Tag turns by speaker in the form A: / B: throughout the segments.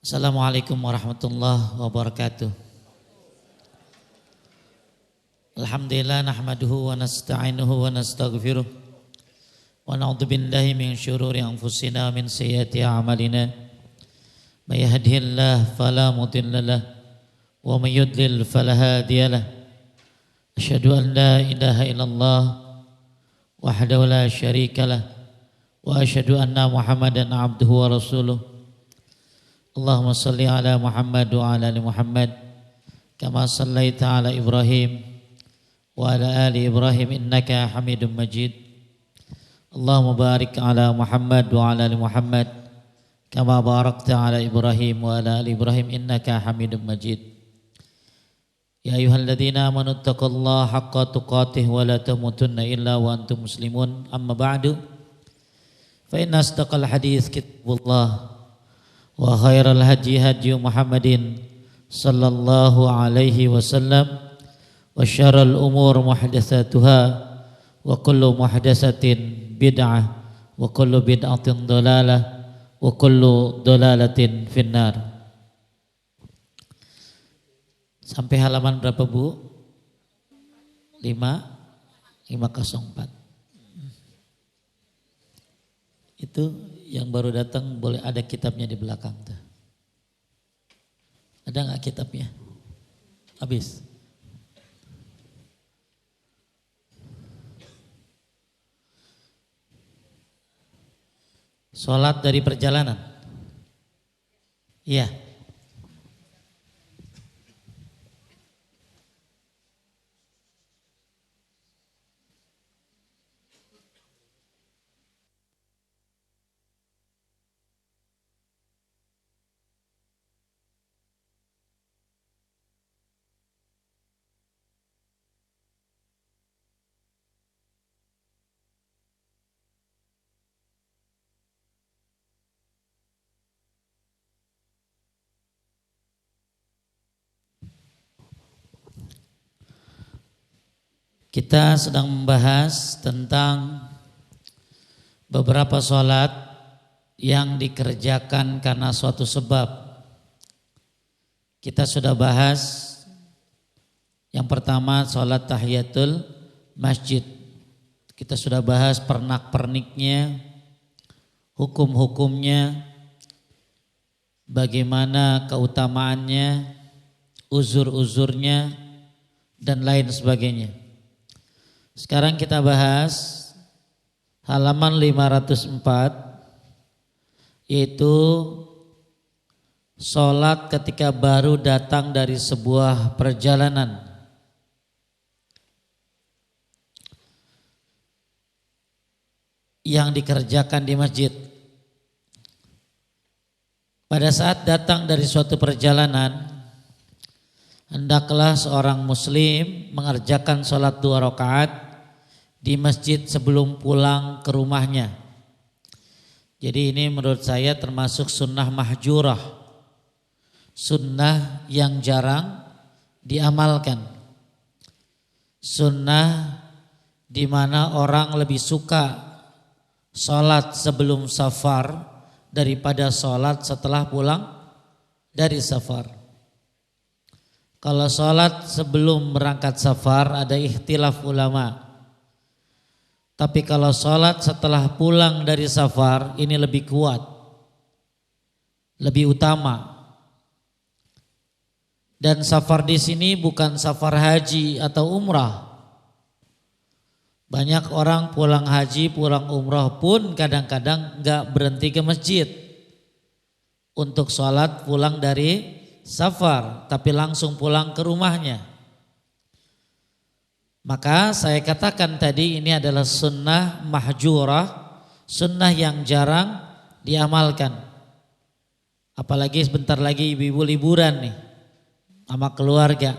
A: Assalamualaikum warahmatullahi wabarakatuh. Alhamdulillah nahmaduhu wa nasta'inuhu wa nastaghfiruh wa na'udzu billahi min syururi anfusina min sayyiati a'malina. May yahdihillahu fala mudilla lahu wa may yudlil fala hadiya lahu. Asyhadu an la ilaha illallah wahdahu la syarika lahu wa asyhadu anna Muhammadan abduhu wa rasuluh. Allahumma salli ala Muhammad wa ala ali Muhammad kama sallaita ala Ibrahim wa ala ali Ibrahim innaka Hamidum Majid. Allahumma barik ala Muhammad wa ala ali Muhammad kama barakta ala Ibrahim wa ala ali Ibrahim innaka Hamidum Majid. Ya ayyuhalladzina amanu taqullaha haqqa tuqatih wa la tamutunna illa wa antum muslimun. Amma ba'du. Fa inna asdaqal hadits kitabullah wa khairal hadi hadi Muhammadin sallallahu alaihi wasallam wa syarrul umur muhdatsatuha wa kullu muhdatsatin bid'ah wa kullu bid'atin dhalalah wa kullu dhalalatin finnar. Sampai halaman berapa Bu? 504. Itu yang baru datang boleh ada kitabnya di belakang tuh. Ada nggak kitabnya? Habis. Sholat dari perjalanan. Iya. Kita sedang membahas tentang beberapa sholat yang dikerjakan karena suatu sebab. Kita sudah bahas yang pertama sholat tahiyatul masjid. Kita sudah bahas pernak-perniknya, hukum-hukumnya, bagaimana keutamaannya, uzur-uzurnya, dan lain sebagainya. Sekarang kita bahas halaman 504, yaitu sholat ketika baru datang dari sebuah perjalanan. Yang dikerjakan di masjid. Pada saat datang dari suatu perjalanan, hendaklah seorang muslim mengerjakan sholat 2 rakaat di masjid sebelum pulang ke rumahnya. Jadi ini menurut saya termasuk sunnah mahjurah, sunnah yang jarang diamalkan, sunnah di mana orang lebih suka sholat sebelum safar daripada sholat setelah pulang dari safar. Kalau sholat sebelum berangkat safar ada ikhtilaf ulama. Tapi kalau sholat setelah pulang dari safar ini lebih kuat, lebih utama. Dan safar di sini bukan safar haji atau umrah. Banyak orang pulang haji, pulang umrah pun kadang-kadang enggak berhenti ke masjid untuk sholat pulang dari safar, tapi langsung pulang ke rumahnya. Maka saya katakan tadi ini adalah sunnah mahjurah, sunnah yang jarang diamalkan. Apalagi sebentar lagi ibu-ibu liburan nih sama keluarga.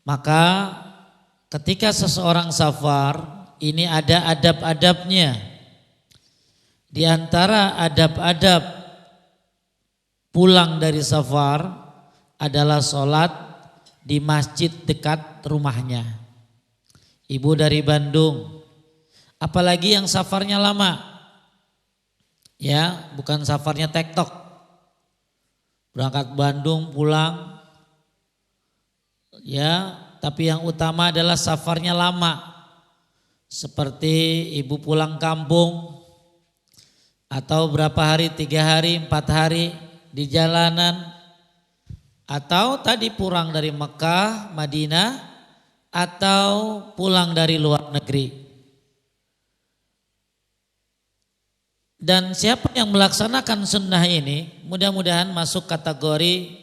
A: Maka ketika seseorang safar ini ada adab-adabnya. Di antara adab-adab pulang dari safar adalah sholat di masjid dekat rumahnya. Ibu dari Bandung, apalagi yang safarnya lama, ya bukan safarnya tektok, berangkat Bandung pulang, ya, tapi yang utama adalah safarnya lama, seperti ibu pulang kampung atau berapa hari, 3 hari, 4 hari di jalanan, atau tadi pulang dari Mekah, Madinah, atau pulang dari luar negeri. Dan siapa yang melaksanakan sunnah ini mudah-mudahan masuk kategori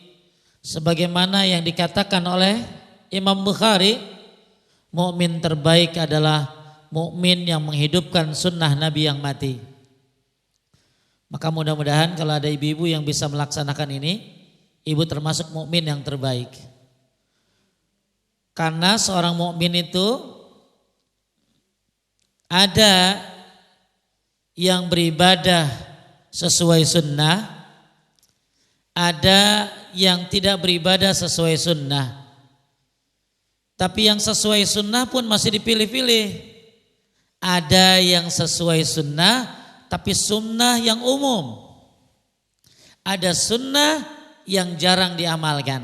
A: sebagaimana yang dikatakan oleh Imam Bukhari, mukmin terbaik adalah mukmin yang menghidupkan sunnah Nabi yang mati. Maka mudah-mudahan kalau ada ibu-ibu yang bisa melaksanakan ini, ibu termasuk mukmin yang terbaik. Karena seorang mukmin itu ada yang beribadah sesuai sunnah, ada yang tidak beribadah sesuai sunnah. Tapi yang sesuai sunnah pun masih dipilih-pilih. Ada yang sesuai sunnah tapi sunnah yang umum. Ada sunnah yang jarang diamalkan.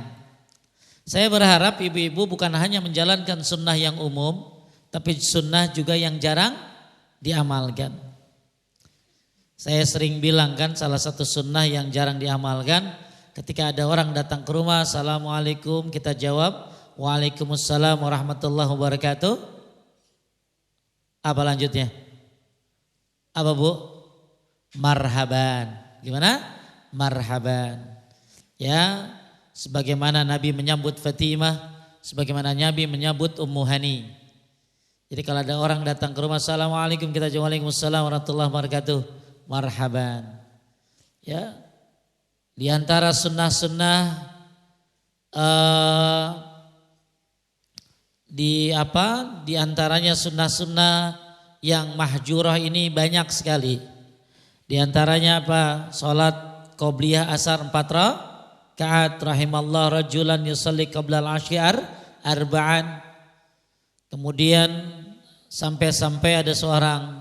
A: Saya berharap ibu-ibu bukan hanya menjalankan sunnah yang umum, tapi sunnah juga yang jarang diamalkan. Saya sering bilang kan, salah satu sunnah yang jarang diamalkan, ketika ada orang datang ke rumah, assalamualaikum, kita jawab waalaikumsalam warahmatullahi wabarakatuh. Apa lanjutnya? Apa bu? Marhaban. Gimana? Marhaban. Ya, sebagaimana Nabi menyambut Fatimah, sebagaimana Nabi menyambut Ummu Hani. Jadi kalau ada orang datang ke rumah, assalamualaikum, kita jawab waalaikumsalam warahmatullahi wabarakatuh. Marhaban. Ya, di antara sunnah-sunnah di antaranya sunnah-sunnah yang mahjurah ini banyak sekali. Di antaranya apa? Salat qobliyah asar 4 rakaat, rahimallah rajulan yusalli qabla al-asyiar arba'an. Kemudian sampai-sampai ada seorang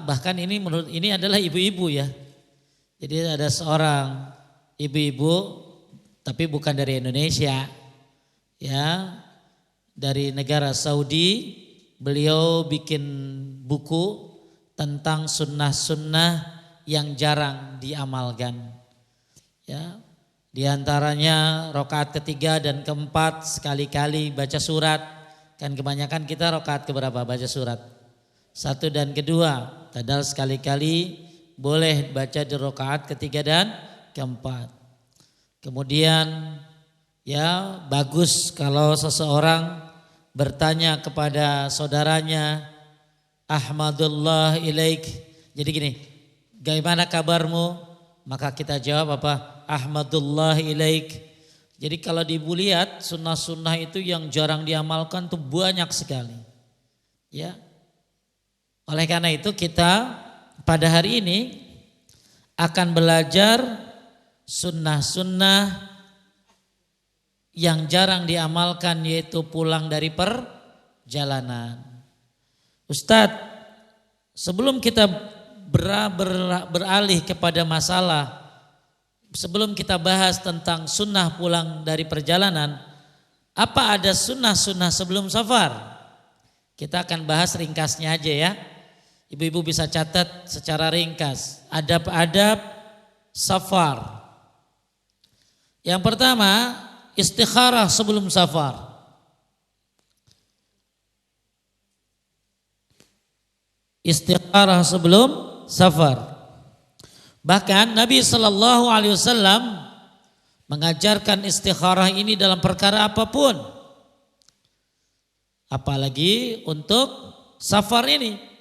A: bahkan ini menurut ini adalah ibu-ibu ya. Jadi ada seorang ibu-ibu tapi bukan dari Indonesia, ya, dari negara Saudi. Beliau bikin buku tentang sunnah-sunnah yang jarang diamalkan, ya. Di antaranya rakaat ketiga dan keempat sekali-kali baca surat. Kan kebanyakan kita rakaat keberapa baca surat? 1 dan kedua. Padahal sekali-kali boleh baca di rakaat ketiga dan keempat. Kemudian ya bagus kalau seseorang bertanya kepada saudaranya, ahmadullah ilaik. Jadi gini, bagaimana kabarmu? Maka kita jawab apa? Ahmadullah ilaik. Jadi kalau dibu lihat sunnah-sunnah itu yang jarang diamalkan tuh banyak sekali. Ya. Oleh karena itu kita pada hari ini akan belajar sunnah-sunnah yang jarang diamalkan, yaitu pulang dari perjalanan. Ustadz, sebelum kita beralih kepada masalah, sebelum kita bahas tentang sunnah pulang dari perjalanan, apa ada sunnah-sunnah sebelum safar? Kita akan bahas ringkasnya aja ya. Ibu-ibu bisa catat secara ringkas. Adab-adab safar. Yang pertama, istikharah sebelum safar. Istikharah sebelum safar. Bahkan Nabi SAW mengajarkan istikharah ini dalam perkara apapun. Apalagi untuk safar ini.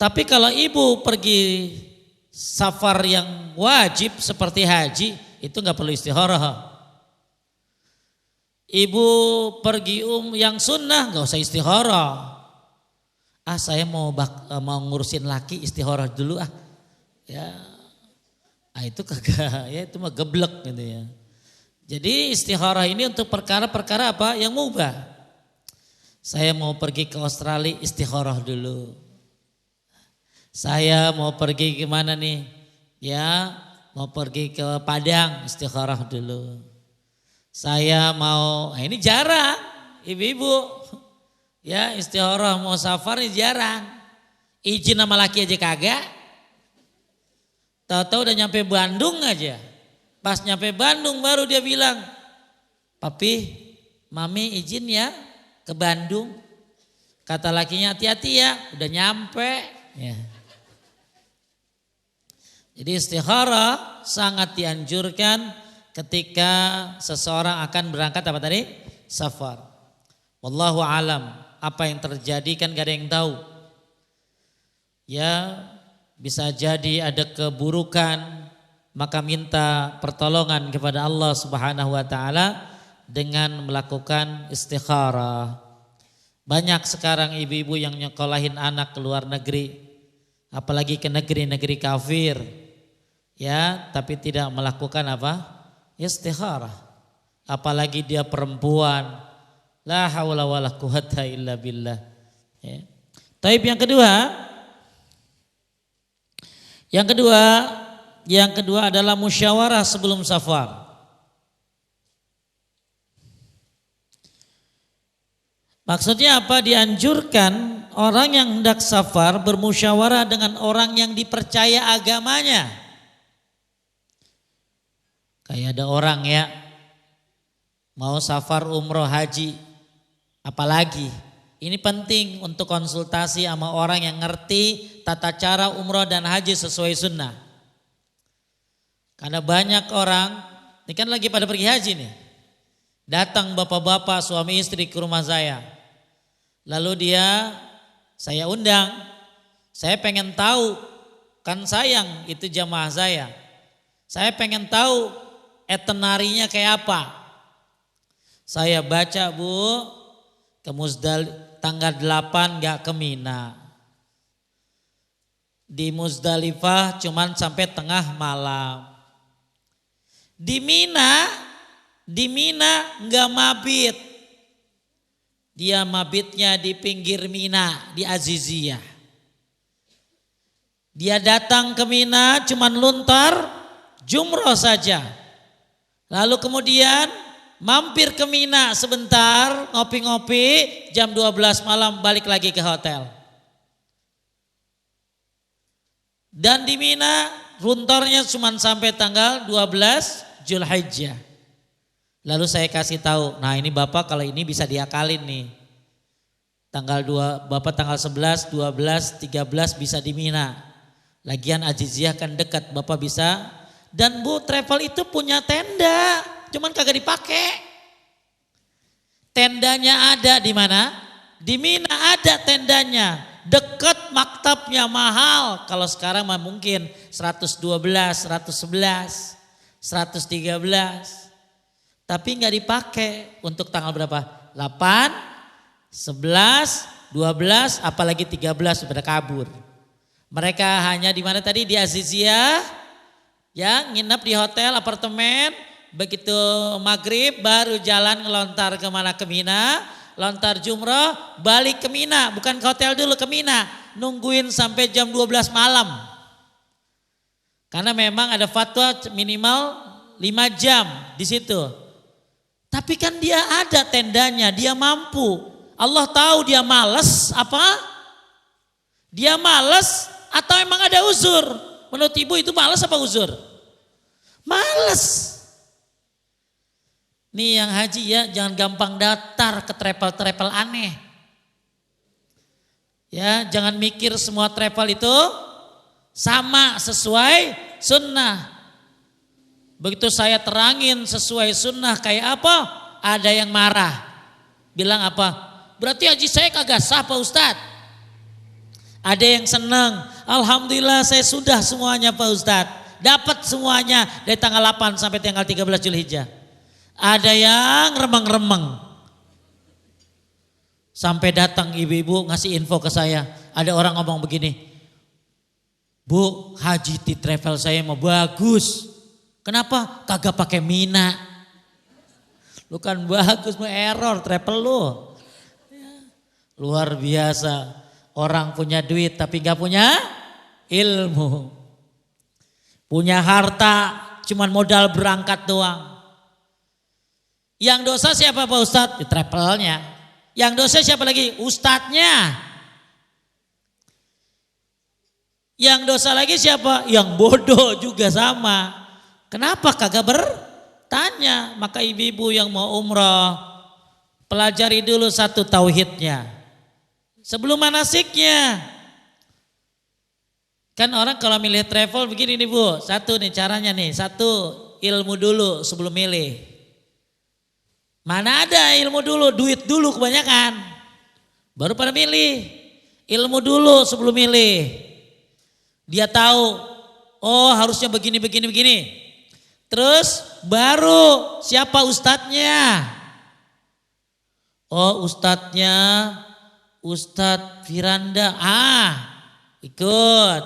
A: Tapi kalau ibu pergi safar yang wajib seperti haji, itu nggak perlu istikharah. Ibu pergi yang sunnah nggak usah istikharah. Saya mau ngurusin laki, istikharah dulu ya. Itu kagak, ya itu mah geblek gitu ya. Jadi istikharah ini untuk perkara-perkara apa yang mubah. Saya mau pergi ke Australia, istikharah dulu. Saya mau pergi ke mana nih? Ya, mau pergi ke Padang, istikharah dulu. Saya mau, ini jarang ibu-ibu. Ya, istikharah mau safar ini jarang. Izin sama laki aja kagak. Tahu-tahu udah nyampe Bandung aja. Pas nyampe Bandung baru dia bilang, "Papi, Mami izin ya ke Bandung." Kata lakinya, "Hati-hati ya, udah nyampe." Ya. Jadi istikharah sangat dianjurkan ketika seseorang akan berangkat apa tadi? Safar. Wallahu alam, apa yang terjadi kan gak ada yang tahu. Ya, bisa jadi ada keburukan, maka minta pertolongan kepada Allah Subhanahu wa taala dengan melakukan istikharah. Banyak sekarang ibu-ibu yang nyekolahin anak ke luar negeri, apalagi ke negeri-negeri kafir. Ya, tapi tidak melakukan apa? Istikharah. Apalagi dia perempuan. La haula wala quwata illa billah. Ya. Taib yang kedua adalah musyawarah sebelum safar. Maksudnya apa? Dianjurkan orang yang hendak safar bermusyawarah dengan orang yang dipercaya agamanya. Kayak ada orang ya mau safar umroh haji, apalagi ini penting untuk konsultasi sama orang yang ngerti tata cara umroh dan haji sesuai sunnah. Karena banyak orang, ini kan lagi pada pergi haji nih, datang bapak-bapak suami istri ke rumah saya. Lalu saya undang, saya pengen tahu, kan sayang itu jamaah saya. Saya pengen tahu itinerarinya kayak apa. Saya baca, Bu, ke tanggal 8 gak ke Mina. Di Muzdalifah cuman sampai tengah malam. Di Mina gak mabit. Dia mabitnya di pinggir Mina, di Aziziyah. Dia datang ke Mina cuman luntar jumroh saja. Lalu kemudian mampir ke Mina sebentar, ngopi-ngopi, jam 12 malam balik lagi ke hotel. Dan di Mina runtornya cuma sampai tanggal 12 Zulhijjah. Lalu saya kasih tahu, nah ini Bapak kalau ini bisa diakalin nih. Bapak tanggal 11, 12, 13 bisa di Mina. Lagian Aziziyah kan dekat, Bapak bisa. Dan Bu, travel itu punya tenda, cuman kagak dipakai. Tendanya ada di mana? Di Mina ada tendanya, dekat maktabnya, mahal. Kalau sekarang mah mungkin 112, 111, 113. Tapi nggak dipakai untuk tanggal berapa? 8, 11, 12, apalagi 13 sudah kabur. Mereka hanya di mana tadi? Di Aziziyah. Ya, nginep di hotel, apartemen, begitu maghrib baru jalan ngelontar kemana? Ke Mina, lontar jumroh, balik ke Mina, bukan ke hotel dulu, ke Mina, nungguin sampai jam 12 malam. Karena memang ada fatwa minimal 5 jam di situ. Tapi kan dia ada tendanya, dia mampu. Allah tahu dia malas apa? Dia malas atau emang ada uzur? Menurut ibu itu malas apa uzur? Malas. Nih yang haji ya, jangan gampang daftar ke travel-travel aneh. Ya, jangan mikir semua travel itu sama sesuai sunnah. Begitu saya terangin sesuai sunnah kayak apa, ada yang marah. Bilang apa? Berarti haji saya kagak sah Pak Ustadz. Ada yang senang, alhamdulillah saya sudah semuanya Pak Ustadz. Dapat semuanya dari tanggal 8 sampai tanggal 13 Zulhijjah. Ada yang remeng-remeng. Sampai datang ibu-ibu ngasih info ke saya. Ada orang ngomong begini, Bu, haji di travel saya mau bagus. Kenapa? Kagak pakai Mina. Lu kan bagus, mau error travel lu. Luar biasa. Orang punya duit tapi gak punya ilmu. Punya harta cuman modal berangkat doang. Yang dosa siapa Pak Ustadz? Di travelnya. Yang dosa siapa lagi? Ustadznya. Yang dosa lagi siapa? Yang bodoh juga sama. Kenapa kagak bertanya? Maka ibu-ibu yang mau umroh, pelajari dulu satu tauhidnya. Sebelum manasiknya. Kan orang kalau milih travel begini nih Bu. Satu nih caranya nih. Satu ilmu dulu sebelum milih. Mana ada ilmu dulu, duit dulu kebanyakan. Baru pada milih. Ilmu dulu sebelum milih. Dia tahu, oh harusnya begini. Terus baru siapa ustadznya? Oh ustadznya, Ustadz Firanda. Ikut.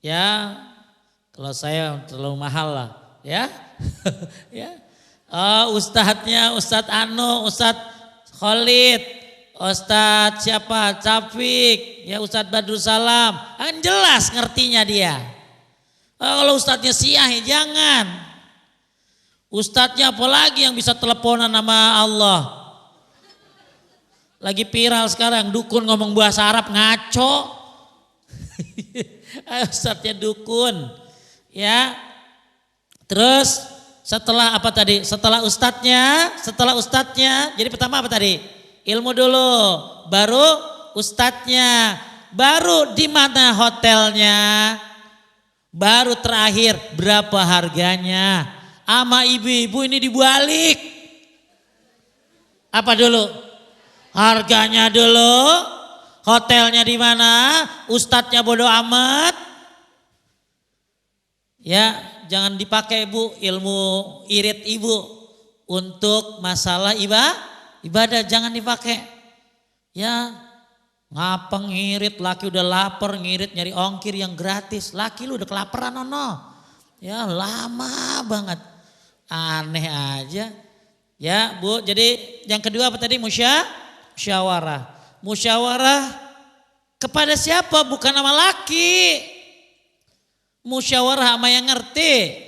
A: Ya, kalau saya terlalu mahal lah. Ya, ya. Oh ustadznya, Ustadz Ano, Ustadz Khalid, Ustadz siapa? Cafik, ya Ustadz Badrussalam. Kan jelas ngertinya dia. Kalau ustadznya Syiah ya jangan. Ustadznya apalagi yang bisa teleponan sama Allah. Lagi viral sekarang dukun ngomong bahasa Arab ngaco. Ustadznya dukun. Ya. Terus setelah apa tadi? Setelah ustadznya, jadi pertama apa tadi? Ilmu dulu, baru ustadznya, baru di mana hotelnya, baru terakhir berapa harganya. Ama ibu-ibu ini dibalik. Apa dulu? Harganya dulu, hotelnya di mana, ustadznya bodoh amat. Ya, jangan dipakai Bu ilmu irit ibu untuk masalah ibadah, jangan dipakai. Ya, ngapa ngirit, laki udah lapar ngirit nyari ongkir yang gratis. Laki lu udah kelaparan Ya, lama banget. Aneh aja. Ya, Bu, jadi yang kedua apa tadi? Musyawarah. Musyawarah kepada siapa? Bukan sama laki. Musyawarah sama yang ngerti.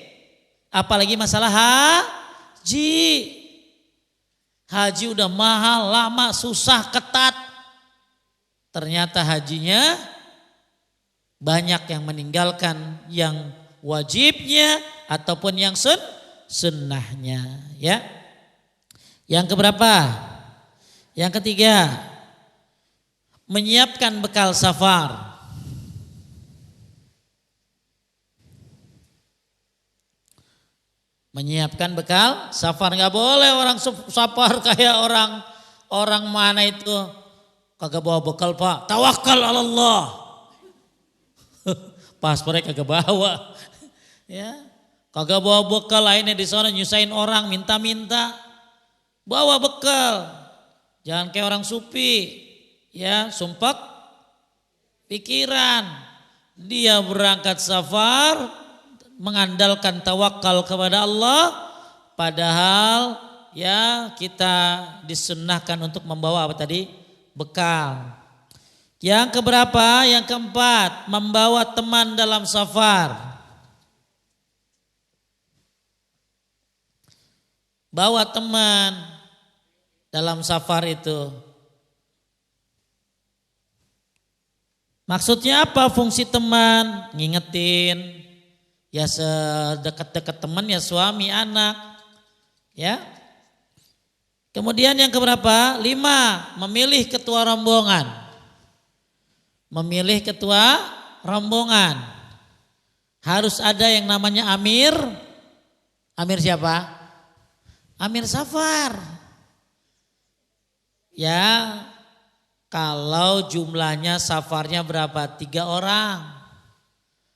A: Apalagi masalah haji. Haji udah mahal, lama, susah, ketat. Ternyata hajinya banyak yang meninggalkan yang wajibnya ataupun yang sunnahnya. Ya. Yang keberapa? Yang ketiga, menyiapkan bekal safar. Menyiapkan bekal safar, nggak boleh orang safar kayak orang mana itu kagak bawa bekal Pak, tawakal Allah. Paspornya kagak bawa, ya kagak bawa bekal, lainnya di sana nyusahin orang minta-minta, bawa bekal, jangan kayak orang sufi, ya sumpah pikiran, dia berangkat safar mengandalkan tawakal kepada Allah, padahal ya kita disunnahkan untuk membawa apa tadi? Bekal. Yang keberapa? Yang keempat, membawa teman dalam safar. Bawa teman dalam safar itu. Maksudnya apa fungsi teman? Ngingetin. Ya sedekat-dekat teman ya suami anak. Ya. Kemudian yang keberapa? 5, memilih ketua rombongan. Memilih ketua rombongan. Harus ada yang namanya amir. Amir siapa? Amir safar. Ya, kalau jumlahnya safarnya berapa? 3 orang.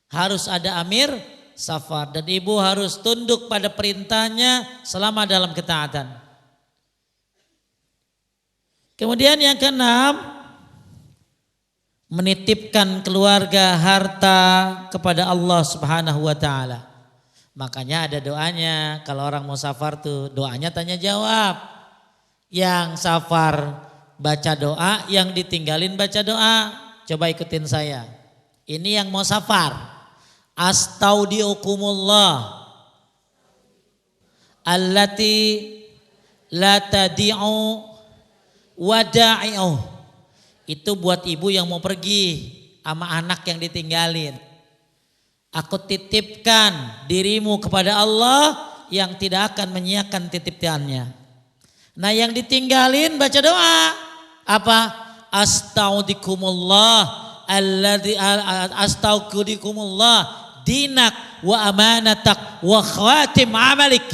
A: Harus ada amir safar dan ibu harus tunduk pada perintahnya selama dalam ketaatan. Kemudian yang keenam, menitipkan keluarga harta kepada Allah Subhanahu wa taala. Makanya ada doanya, kalau orang mau safar tuh doanya tanya jawab. Yang safar baca doa, yang ditinggalin baca doa. Coba ikutin saya. Ini yang mau safar. Astaudiukumullah allati la tadi'u wada'i'u. Itu buat ibu yang mau pergi sama anak yang ditinggalin. Aku titipkan dirimu kepada Allah yang tidak akan menyiakan titipannya. Nah yang ditinggalin baca doa. Apa? Astaudikumullah alladzi astaudikumullah dinak wa amanatak wa khatim amalik.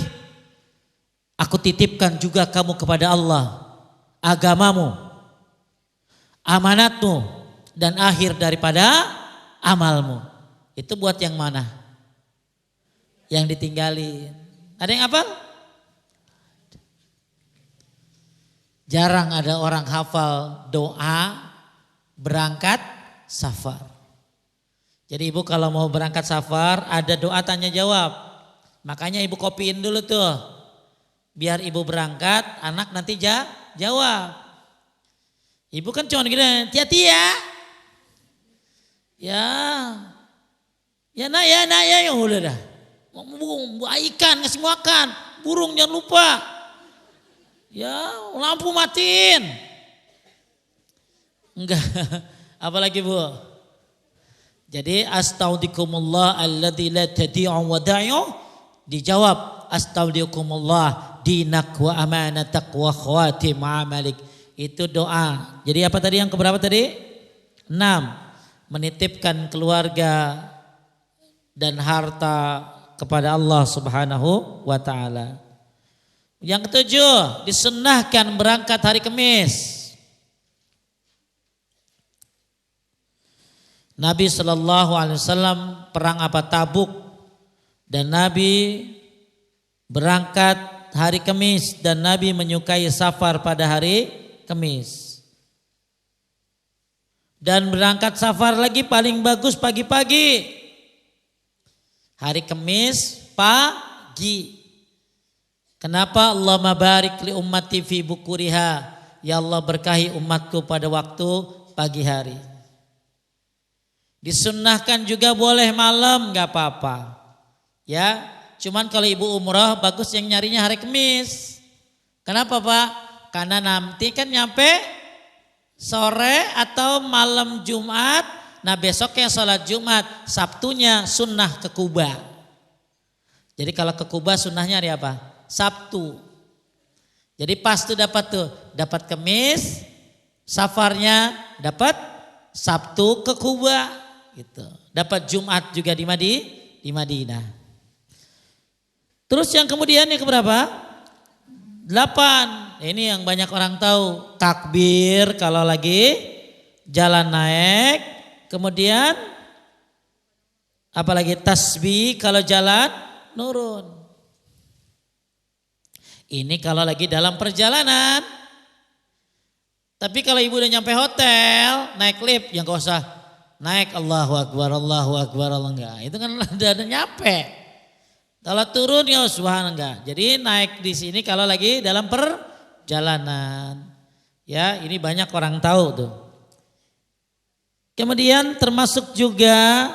A: Aku titipkan juga kamu kepada Allah, agamamu, amanatmu, dan akhir daripada amalmu. Itu buat yang mana? Yang ditinggalin. Ada yang hafal? Jarang ada orang hafal doa berangkat safar. Jadi ibu kalau mau berangkat safar ada doa tanya jawab. Makanya ibu kopiin dulu tuh. Biar ibu berangkat, anak nanti jawab. Ibu kan cuma gini, hati-hati ya. Ya udah dah. Mau ikan ngasih makan, burung jangan lupa. Ya lampu matiin. Enggak, apalagi bu. Jadi astaudikumullah alladzi la tadi'u wada'i'u dijawab astaudikumullah dinak wa amanatak wa khawatim amalik. Itu doa. Jadi apa tadi yang keberapa tadi? 6. Menitipkan keluarga dan harta kepada Allah Subhanahu wa taala. Yang ketujuh, disunnahkan berangkat hari Kamis. Nabi sallallahu alaihi wasallam perang apa Tabuk dan Nabi berangkat hari Kamis dan Nabi menyukai safar pada hari Kamis. Dan berangkat safar lagi paling bagus pagi-pagi. Hari Kamis pagi. Kenapa? Allahumma barik li ummati fi bukuriha. Ya Allah berkahi umatku pada waktu pagi hari. Disunnahkan juga boleh malam gak apa-apa. Ya, cuman kalau ibu umrah bagus yang nyarinya hari Kamis. Kenapa Pak? Karena nanti kan nyampe sore atau malam Jumat. Nah besoknya sholat Jumat, Sabtunya sunnah ke Kuba. Jadi kalau ke Kuba sunnahnya hari apa? Sabtu. Jadi pas tuh dapat Kamis, safarnya dapat Sabtu ke Kuba gitu. Dapat Jumat juga di Madinah. Terus yang kemudian yang keberapa? 8. Ini yang banyak orang tahu, takbir kalau lagi jalan naik, kemudian apalagi tasbih kalau jalan nurun. Ini kalau lagi dalam perjalanan. Tapi kalau ibu udah nyampe hotel, naik lift, yang gak usah naik Allahu Akbar, Allah enggak. Itu kan udah nyampe. Kalau turun ya subhanallah enggak. Jadi naik di sini kalau lagi dalam perjalanan. Ya, ini banyak orang tahu tuh. Kemudian termasuk juga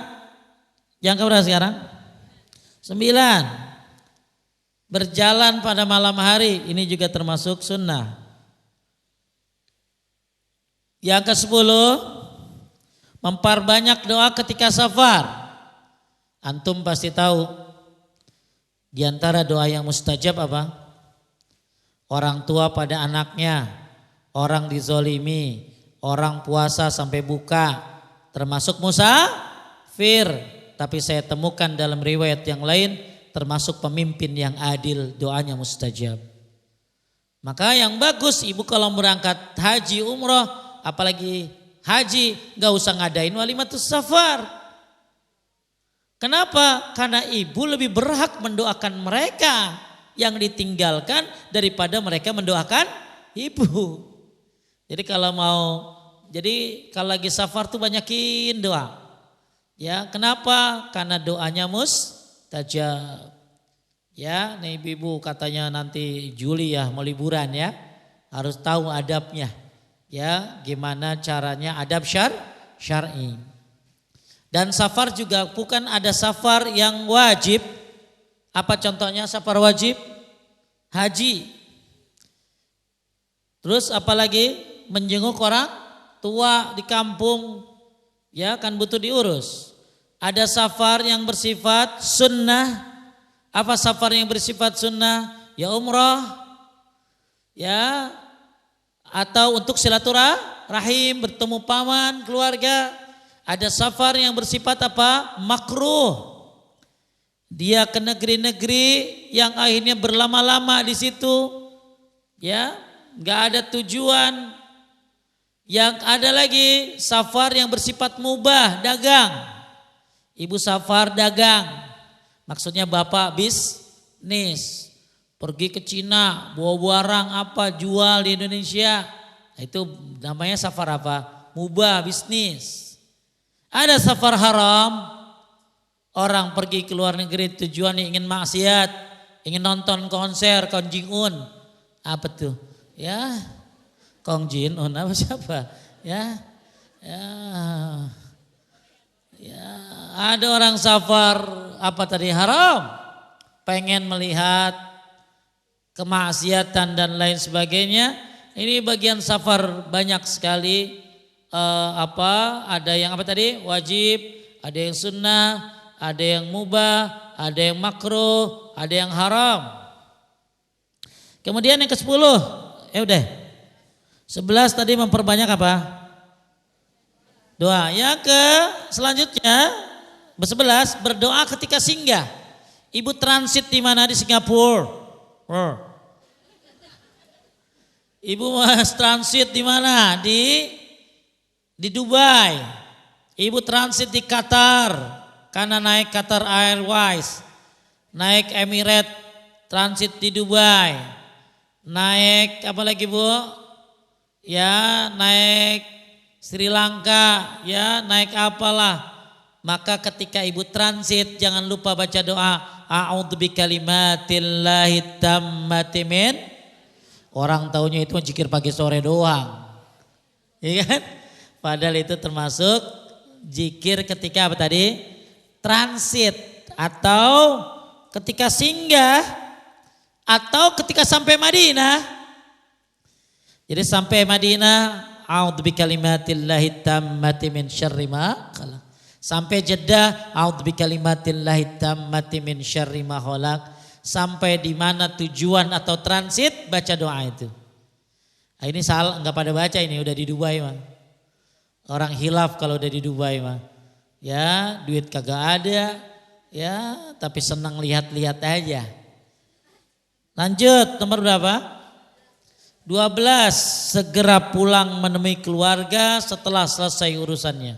A: yang keberapa sekarang? 9. Berjalan pada malam hari, ini juga termasuk sunnah. Yang ke-10, memperbanyak doa ketika safar. Antum pasti tahu, di antara doa yang mustajab apa? Orang tua pada anaknya, orang dizolimi, orang puasa sampai buka, termasuk musafir. Tapi saya temukan dalam riwayat yang lain, termasuk pemimpin yang adil, doanya mustajab. Maka yang bagus ibu kalau berangkat haji umroh, apalagi haji, gak usah ngadain walimatus safar. Kenapa? Karena ibu lebih berhak mendoakan mereka yang ditinggalkan daripada mereka mendoakan ibu. Jadi kalau lagi safar tuh banyakin doa. Ya, kenapa? Karena doanya mustajab. Ya, nih ibu katanya nanti Juli ya mau liburan ya. Harus tahu adabnya. Ya, gimana caranya adab syar'i. Dan safar juga bukan ada safar yang wajib. Apa contohnya safar wajib? Haji. Terus apalagi menjenguk orang tua di kampung, ya kan butuh diurus. Ada safar yang bersifat sunnah. Apa safar yang bersifat sunnah? Ya umrah, ya atau untuk silaturahim, bertemu paman, keluarga. Ada safar yang bersifat apa? Makruh. Dia ke negeri-negeri yang akhirnya berlama-lama di situ, ya, nggak ada tujuan. Yang ada lagi safar yang bersifat mubah, dagang. Ibu safar dagang, maksudnya bapak bisnis, pergi ke Cina, bawa barang apa, jual di Indonesia. Itu namanya safar apa? Mubah, bisnis. Ada safar haram. Orang pergi ke luar negeri tujuannya ingin maksiat, ingin nonton konser Kong Jin Un. Apa tuh? Ya, Kong Jin Un apa siapa? Ya, ya, ya. Ada orang safar apa tadi haram, pengen melihat kemaksiatan dan lain sebagainya. Ini bagian safar banyak sekali. Ada yang apa tadi? Wajib, ada yang sunnah, ada yang mubah, ada yang makruh, ada yang haram. Kemudian yang ke-10, udah. 11 tadi memperbanyak apa? Doa. Yang ke selanjutnya, 11 berdoa ketika singgah. Ibu transit di mana? Di Singapura. Ibu mas transit di mana? Di Dubai. Ibu transit di Qatar. Karena naik Qatar Airways, naik Emirates, transit di Dubai, naik apa lagi Bu? Ya naik Sri Lanka, ya naik apalah. Maka ketika ibu transit jangan lupa baca doa. A'udzu bikalimatillahi tammati min. Orang taunya itu zikir pagi sore doang, ya kan? Padahal itu termasuk zikir ketika apa tadi? Transit atau ketika singgah atau ketika sampai Madinah. Jadi sampai Madinah, a'udzu bikalimatillahi tammati min syarri ma khalaq. Sampai Jeddah, a'udzu bikalimatillahi tammati min syarri ma khalaq. Sampai di mana tujuan atau transit baca doa itu. Nah, ini salah enggak pada baca, ini udah di Dubai mah. Orang hilaf kalau udah di Dubai mah. Ya duit kagak ada, ya tapi senang lihat-lihat aja. Lanjut nomor berapa? 12, segera pulang menemui keluarga setelah selesai urusannya.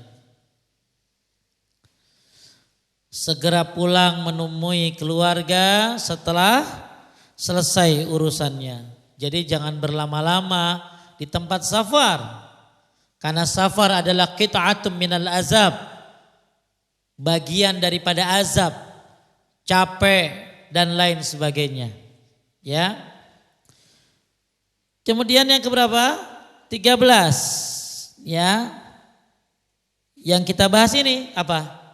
A: Segera pulang menemui keluarga setelah selesai urusannya. Jadi jangan berlama-lama di tempat safar. Karena safar adalah qit'atun minal azab. Bagian daripada azab, capek dan lain sebagainya. Ya. Kemudian yang keberapa? 13. Ya. Yang kita bahas ini apa?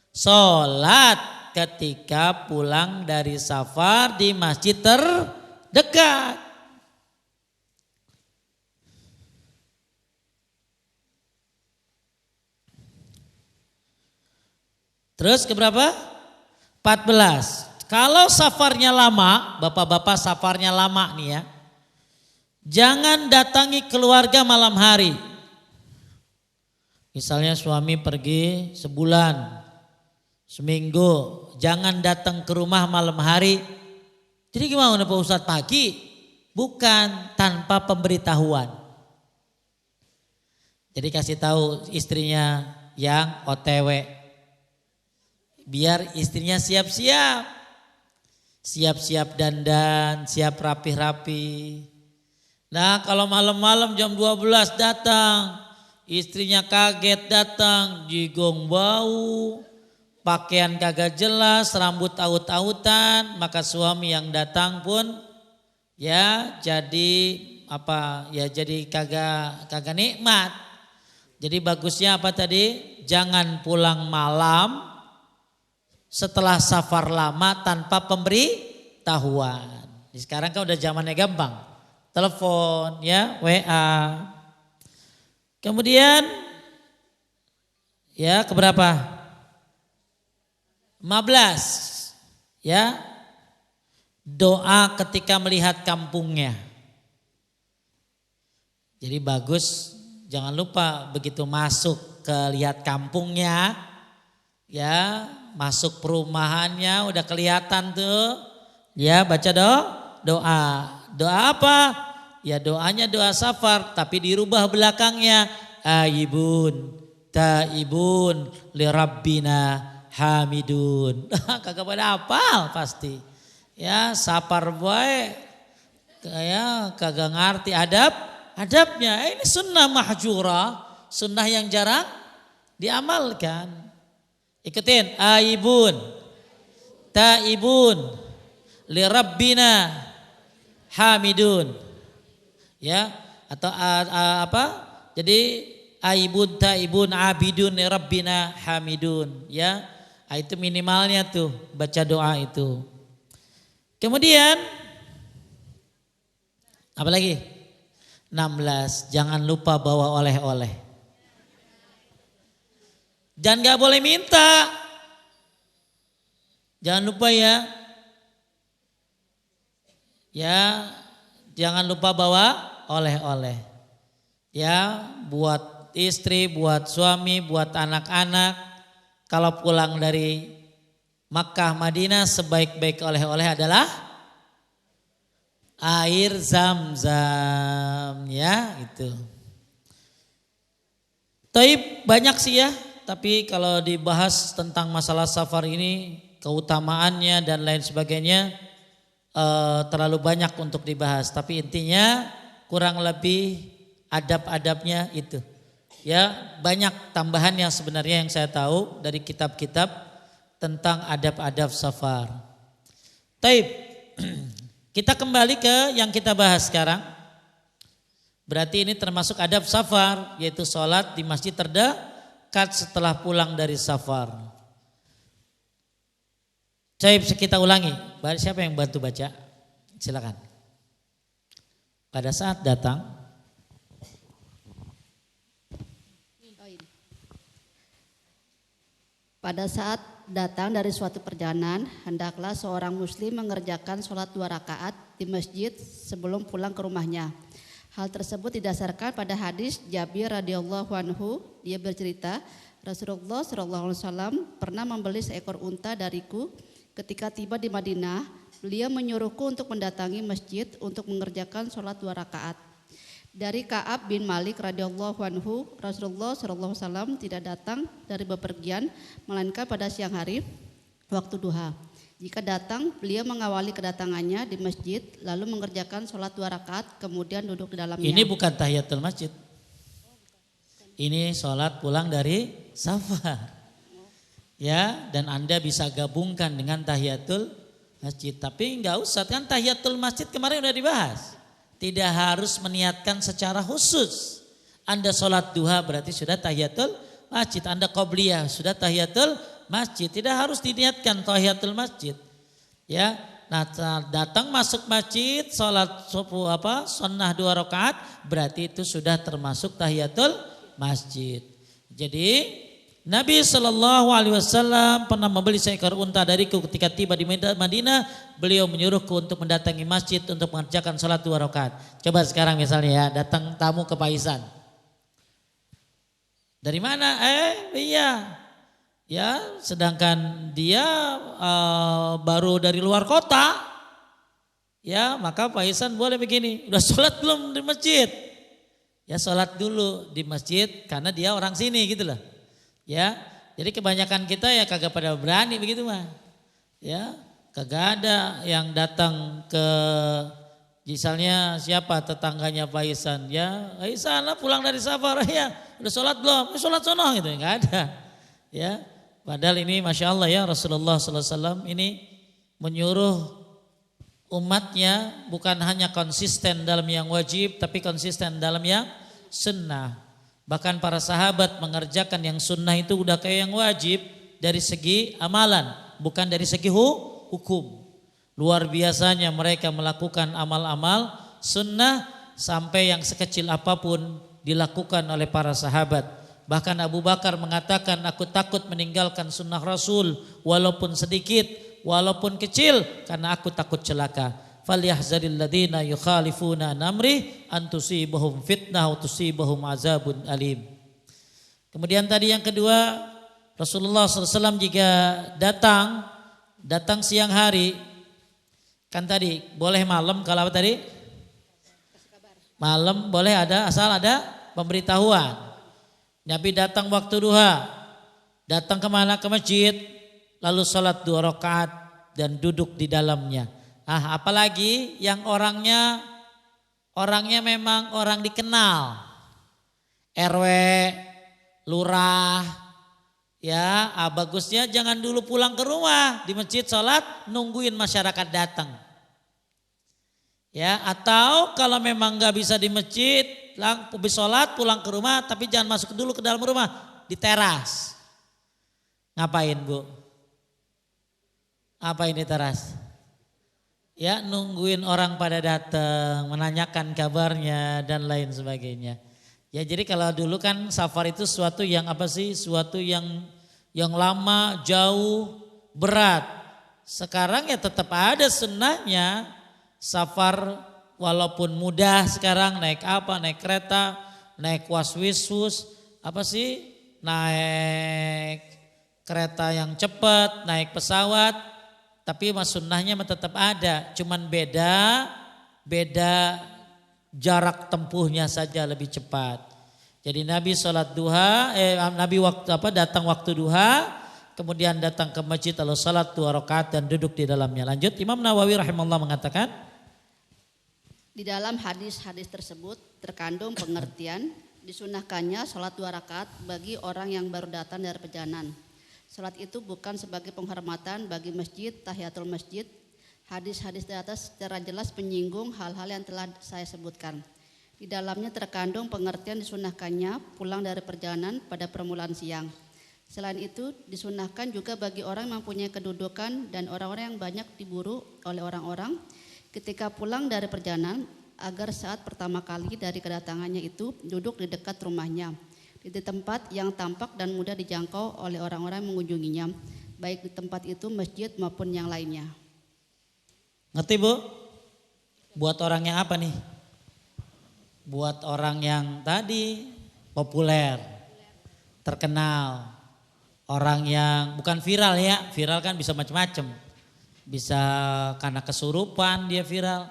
A: Sholat ketika pulang dari safar di masjid terdekat. Terus keberapa? 14. Kalau safarnya lama, bapak-bapak safarnya lama nih ya. Jangan datangi keluarga malam hari. Misalnya suami pergi sebulan, seminggu, jangan datang ke rumah malam hari. Jadi gimana Pak Ustadz pagi? Bukan, tanpa pemberitahuan. Jadi kasih tahu istrinya yang OTW. Biar istrinya siap-siap. Siap-siap dandan, siap rapi-rapi. Nah kalau malam-malam jam 12 datang. Istrinya kaget datang, jigong bau. Pakaian kagak jelas, rambut aut-autan. Maka suami yang datang pun ya jadi apa? Ya jadi kagak nikmat. Jadi bagusnya apa tadi? Jangan pulang malam setelah safar lama tanpa pemberitahuan. Sekarang kan udah zamannya gampang. Telepon ya, WA. Kemudian ya keberapa? 15. Ya. Doa ketika melihat kampungnya. Jadi bagus, jangan lupa begitu masuk ke lihat kampungnya, ya masuk perumahannya udah kelihatan tuh, ya baca doa. Doa apa? Ya doanya doa safar, tapi dirubah belakangnya, aibun, taibun, lirabbina, hamidun. Kagak pada hafal pasti, ya safar boy, kayak kagak ngerti adabnya. Ini sunnah mahjura, sunnah yang jarang diamalkan. Ikutin, aibun, taibun, lirabbina, hamidun. Ya, atau apa? Jadi aibun, taibun, abidun, lirabbina, hamidun. Ya, itu minimalnya tuh baca doa itu. Kemudian apa lagi? 16, jangan lupa bawa oleh-oleh. Dan gak boleh minta. Jangan lupa ya. Ya, jangan lupa bawa oleh-oleh. Ya, buat istri, buat suami, buat anak-anak. Kalau pulang dari Makkah, Madinah, sebaik-baik oleh-oleh adalah air zam-zam, ya itu. Taib banyak sih ya, tapi kalau dibahas tentang masalah safar ini, keutamaannya dan lain sebagainya terlalu banyak untuk dibahas. Tapi intinya kurang lebih adab-adabnya itu. Ya banyak tambahan yang sebenarnya yang saya tahu dari kitab-kitab tentang adab-adab safar. Taib. Kita kembali ke yang kita bahas sekarang. Berarti ini termasuk adab safar, yaitu sholat di masjid terdekat setelah pulang dari safar. Kita ulangi. Siapa yang bantu baca? Silakan. Pada saat datang.
B: Pada saat datang dari suatu perjalanan, hendaklah seorang muslim mengerjakan sholat 2 rakaat di masjid sebelum pulang ke rumahnya. Hal tersebut didasarkan pada hadis Jabir radhiyallahu anhu. Dia bercerita, Rasulullah SAW pernah membeli seekor unta dariku. Ketika tiba di Madinah, beliau menyuruhku untuk mendatangi masjid untuk mengerjakan sholat 2 rakaat. Dari Ka'ab bin Malik radhiyallahu anhu, Rasulullah SAW tidak datang dari bepergian melainkan pada siang hari waktu duha. Jika datang, beliau mengawali kedatangannya di masjid lalu mengerjakan sholat 2 rakaat kemudian duduk di dalamnya.
A: Ini bukan tahiyatul masjid. Ini sholat pulang dari safar. Ya, dan Anda bisa gabungkan dengan tahiyatul masjid. Tapi enggak usah, kan tahiyatul masjid kemarin udah dibahas. Tidak harus meniatkan secara khusus. Anda sholat duha berarti sudah tahiyatul masjid. Anda qobliyah sudah tahiyatul masjid. Tidak harus diniatkan tahiyatul masjid. Ya, nah datang masuk masjid sholat sunnah 2 rakaat berarti itu sudah termasuk tahiyatul masjid. Jadi Nabi SAW pernah membeli seekor unta dariku ketika tiba di Madinah. Beliau menyuruhku untuk mendatangi masjid untuk mengerjakan sholat 2 rakaat. Coba sekarang misalnya ya, datang tamu ke Paisan. Dari mana? Iya. Ya, sedangkan dia baru dari luar kota. Ya, maka Paisan boleh begini. Udah sholat belum di masjid? Ya sholat dulu di masjid karena dia orang sini gitu loh. Ya, jadi kebanyakan kita ya kagak pada berani begitu mah. Ya, kagak ada yang datang ke misalnya siapa tetangganya Pak Ihsan. Ya, Ihsan lah pulang dari safar ya, udah sholat belum? Sholat sono gitu, nggak ada. Ya, padahal ini masya Allah ya Rasulullah SAW ini menyuruh umatnya bukan hanya konsisten dalam yang wajib tapi konsisten dalam yang sunnah. Bahkan para sahabat mengerjakan yang sunnah itu udah kayak yang wajib dari segi amalan, bukan dari segi hukum. Luar biasanya mereka melakukan amal-amal sunnah sampai yang sekecil apapun dilakukan oleh para sahabat. Bahkan Abu Bakar mengatakan, aku takut meninggalkan sunnah Rasul walaupun sedikit, walaupun kecil, karena aku takut celaka. Falyahzaril ladzina yukhalifuna an amri an tusibahum fitnah wa tusibahum azabun alim. Kemudian tadi yang kedua, Rasulullah SAW jika datang siang hari, kan tadi boleh malam, kalau apa tadi? Malam boleh ada, asal ada pemberitahuan. Nabi datang waktu duha, datang kemana? Ke masjid, lalu sholat 2 rakaat dan duduk di dalamnya. Apalagi yang orangnya memang orang dikenal, RW, lurah, ya, bagusnya jangan dulu pulang ke rumah, di masjid sholat, nungguin masyarakat datang. Ya, atau kalau memang nggak bisa di masjid, habis sholat pulang ke rumah, tapi jangan masuk dulu ke dalam rumah, di teras. Ngapain Bu? Ngapain di teras? Ya, nungguin orang pada datang, menanyakan kabarnya dan lain sebagainya. Ya, jadi kalau dulu kan safar itu suatu yang apa sih? Suatu yang lama, jauh, berat. Sekarang ya tetap ada sunnahnya. Safar walaupun mudah sekarang, naik apa? Naik kereta, naik waswisus, apa sih? Naik kereta yang cepat, naik pesawat. Tapi sunnahnya tetap ada, cuman beda jarak tempuhnya saja lebih cepat. Jadi Nabi sholat duha, Nabi datang waktu duha, kemudian datang ke masjid lalu sholat 2 rakaat dan duduk di dalamnya. Lanjut, Imam Nawawi rahimahullah mengatakan,
B: di dalam hadis-hadis tersebut terkandung pengertian disunahkannya sholat 2 rakaat bagi orang yang baru datang dari perjalanan. Sholat itu bukan sebagai penghormatan bagi masjid, tahiyatul masjid. Hadis-hadis di atas secara jelas menyinggung hal-hal yang telah saya sebutkan. Di dalamnya terkandung pengertian disunahkannya pulang dari perjalanan pada permulaan siang. Selain itu disunahkan juga bagi orang yang mempunyai kedudukan dan orang-orang yang banyak diburu oleh orang-orang ketika pulang dari perjalanan agar saat pertama kali dari kedatangannya itu duduk di dekat rumahnya, di tempat yang tampak dan mudah dijangkau oleh orang-orang yang mengunjunginya, baik di tempat itu masjid maupun yang lainnya.
A: Ngerti Bu? Buat orang yang apa nih? Buat orang yang tadi populer, terkenal, orang yang bukan viral ya, viral kan bisa macam-macam. Bisa karena kesurupan dia viral,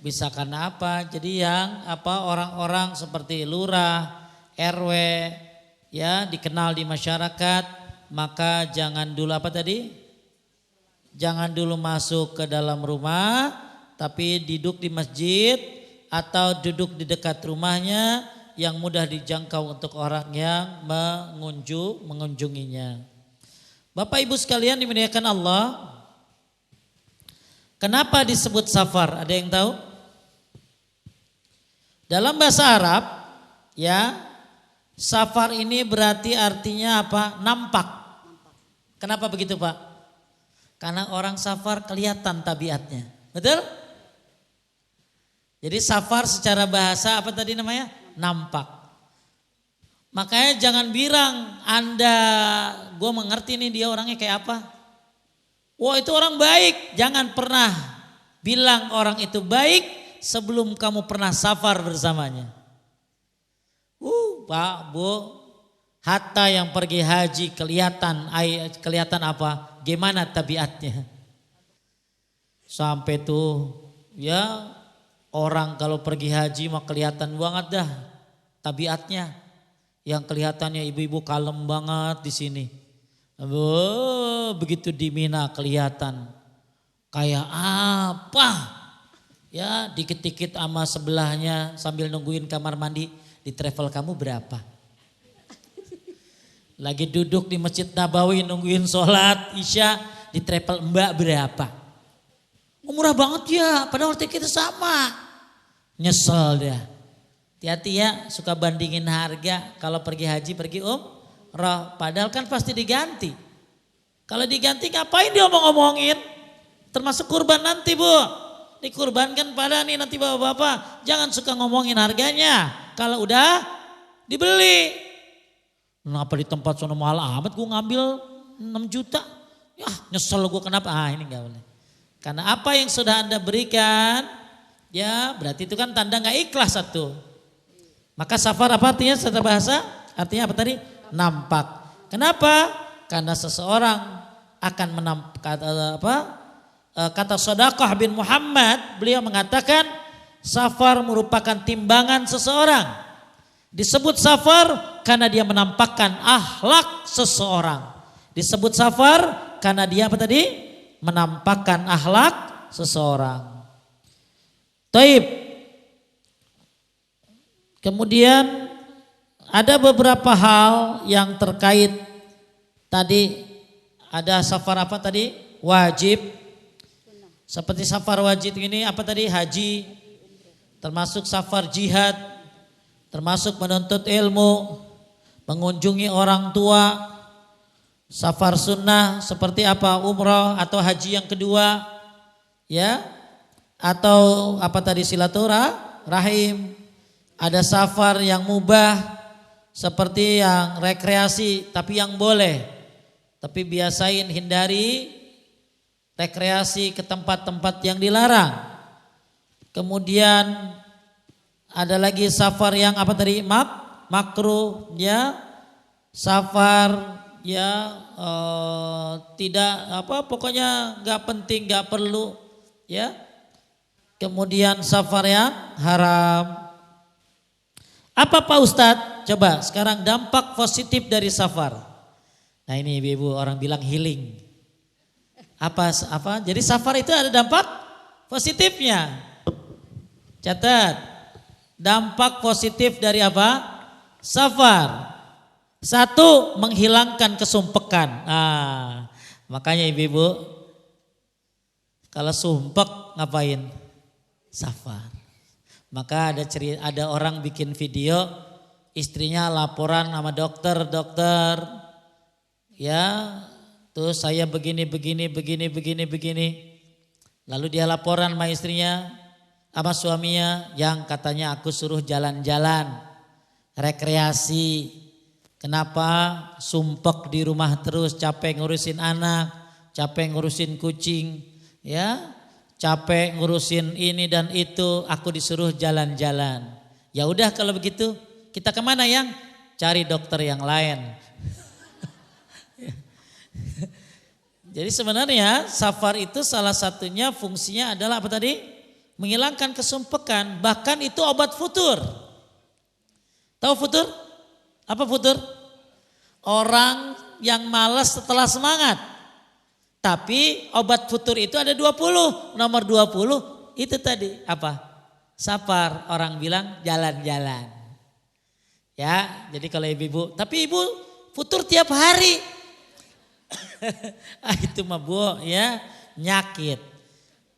A: bisa karena apa? Jadi yang orang-orang seperti lurah, RW, ya, dikenal di masyarakat, maka jangan dulu apa tadi? Jangan dulu masuk ke dalam rumah, tapi duduk di masjid atau duduk di dekat rumahnya yang mudah dijangkau untuk orang yang mengunjunginya. Bapak Ibu sekalian dimuliakan Allah, kenapa disebut safar? Ada yang tahu? Dalam bahasa Arab, ya, safar ini berarti artinya apa? Nampak. Kenapa begitu Pak? Karena orang safar kelihatan tabiatnya. Betul? Jadi safar secara bahasa apa tadi namanya? Nampak. Makanya jangan bilang gue mengerti nih dia orangnya kayak apa. Wah itu orang baik. Jangan pernah bilang orang itu baik sebelum kamu pernah safar bersamanya. Pak, Bu, hatta yang pergi haji kelihatan apa? Gimana tabiatnya? Sampai tuh ya orang kalau pergi haji mah kelihatan banget dah tabiatnya. Yang kelihatannya ibu-ibu kalem banget di sini. Begitu di Mina kelihatan kayak apa? Ya dikit-dikit sama sebelahnya sambil nungguin kamar mandi. Di travel kamu berapa? Lagi duduk di Masjid Nabawi nungguin sholat Isya, di travel Mbak berapa? Murah banget ya, padahal tiket kita sama. Nyesel dia. Hati-hati ya, suka bandingin harga kalau pergi haji, pergi umroh. Padahal kan pasti diganti. Kalau diganti ngapain dia ngomong-ngomongin? Termasuk kurban nanti Bu. Dikurbankan pada nih nanti bapak-bapak. Jangan suka ngomongin harganya. Kalau udah dibeli. Kenapa di tempat sono mahal amat gue ngambil 6 juta. Ya nyesel gue kenapa. Ini gak boleh. Karena apa yang sudah Anda berikan. Ya berarti itu kan tanda gak ikhlas satu. Maka safar apa artinya secara bahasa? Artinya apa tadi? Nampak. Kenapa? Karena seseorang akan menampakkan kata Shadaqah bin Muhammad, beliau mengatakan safar merupakan timbangan seseorang. Disebut safar karena dia menampakkan akhlak seseorang. Disebut safar karena dia apa tadi? Menampakkan akhlak seseorang. Taib. Kemudian ada beberapa hal yang terkait tadi, ada safar apa tadi? Wajib. Seperti safar wajib ini apa tadi? Haji. Termasuk safar jihad. Termasuk menuntut ilmu. Mengunjungi orang tua. Safar sunnah seperti apa? Umrah atau haji yang kedua. Ya. Atau apa tadi? Silaturahim. Ada safar yang mubah seperti yang rekreasi tapi yang boleh. Tapi biasain hindari rekreasi ke tempat-tempat yang dilarang. Kemudian ada lagi safar yang apa tadi? Makruh ya. Safar ya tidak apa pokoknya enggak penting, enggak perlu ya. Kemudian safar yang haram. Apa Pak Ustadz? Coba sekarang dampak positif dari safar. Nah ini ibu-ibu orang bilang healing. Apa? Jadi safar itu ada dampak positifnya. Catat. Dampak positif dari apa? Safar. 1, menghilangkan kesumpekan. Makanya ibu-ibu kalau sumpek ngapain? Safar. Maka ada orang bikin video, istrinya laporan sama dokter, ya, tuh saya begini. Lalu dia laporan sama istrinya, sama suaminya, yang katanya aku suruh jalan-jalan, rekreasi. Kenapa? Sumpek di rumah terus, capek ngurusin anak, capek ngurusin kucing, ya. Capek ngurusin ini dan itu, aku disuruh jalan-jalan. Ya udah kalau begitu kita kemana yang? Cari dokter yang lain. Jadi sebenarnya safar itu salah satunya fungsinya adalah apa tadi? Menghilangkan kesumpekan, bahkan itu obat futur. Tahu futur? Apa futur? Orang yang malas setelah semangat. Tapi obat futur itu ada 20. Nomor 20 itu tadi apa? Safar, orang bilang jalan-jalan. Ya, jadi kalau ibu-ibu, tapi ibu futur tiap hari. Itu mah Bu ya, nyakit.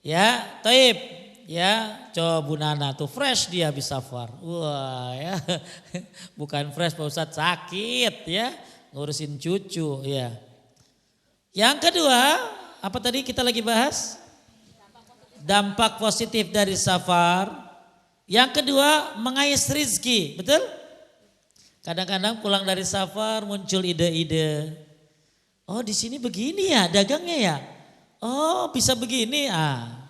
A: Ya, taib. Ya, coba Bu Nana tuh fresh dia bisa safar. Wah ya, bukan fresh Pak Ustadz, sakit ya, ngurusin cucu ya. Yang kedua, apa tadi kita lagi bahas? Dampak positif dari safar. Yang kedua, mengais rizki, betul? Kadang-kadang pulang dari safar muncul ide-ide. Oh di sini begini ya dagangnya ya. Oh bisa begini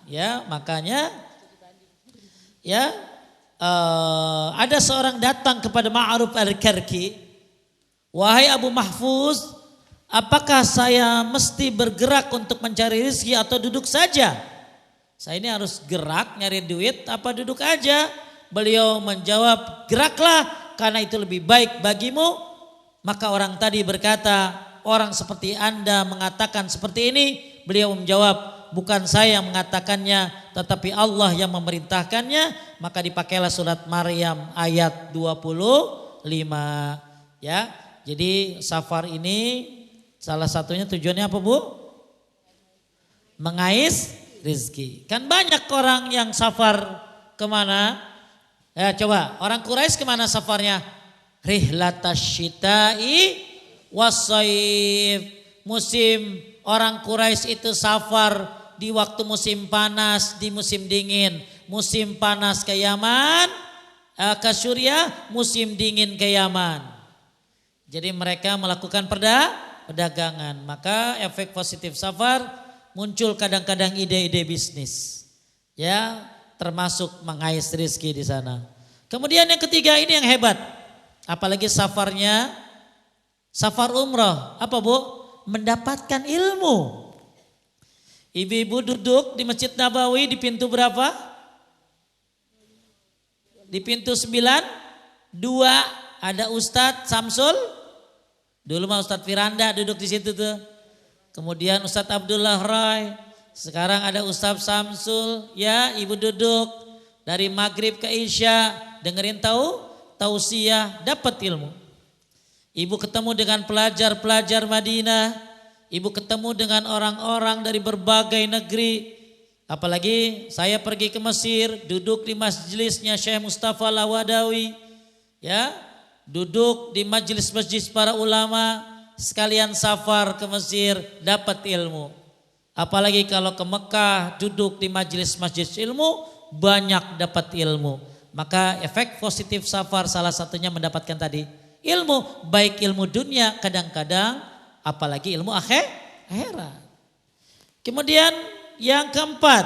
A: ya makanya ya ada seorang datang kepada Ma'ruf al-Karki. Wahai Abu Mahfuz, apakah saya mesti bergerak untuk mencari rezeki atau duduk saja? Saya ini harus gerak nyari duit apa duduk aja? Beliau menjawab, geraklah karena itu lebih baik bagimu. Maka orang tadi berkata, orang seperti Anda mengatakan seperti ini. Beliau menjawab, bukan saya yang mengatakannya tetapi Allah yang memerintahkannya. Maka dipakailah surat Maryam ayat 25 ya. Jadi safar ini salah satunya tujuannya apa Bu? Mengais rezeki. Kan banyak orang yang safar kemana? Ya coba, orang Quraisy kemana safarnya? Rihlatasyita'i wassaif. Musim orang Quraisy itu safar di waktu musim panas, di musim dingin. Musim panas ke Yaman, ke Suriah, musim dingin ke Yaman. Jadi mereka melakukan perdagangan. Maka efek positif safar muncul kadang-kadang ide-ide bisnis. Ya, termasuk mengais rezeki di sana. Kemudian yang ketiga ini yang hebat. Apalagi safarnya safar umrah. Apa Bu? Mendapatkan ilmu. Ibu-ibu duduk di Masjid Nabawi di pintu berapa? Di pintu 9. 2 ada Ustadz Samsul. Dulu mah Ustadz Firanda duduk di situ tuh. Kemudian Ustadz Abdullah Rai. Sekarang ada Ustadz Samsul, ya ibu duduk dari maghrib ke isya, dengerin tausiah, dapat ilmu. Ibu ketemu dengan pelajar-pelajar Madinah, ibu ketemu dengan orang-orang dari berbagai negeri. Apalagi saya pergi ke Mesir, duduk di majelisnya Syekh Mustafa Al-Wadawi, ya, duduk di majelis-majelis para ulama, sekalian safar ke Mesir, dapat ilmu. Apalagi kalau ke Mekah duduk di majelis-majelis ilmu banyak dapat ilmu. Maka efek positif safar salah satunya mendapatkan tadi ilmu, baik ilmu dunia kadang-kadang apalagi ilmu akhirat. Kemudian yang keempat,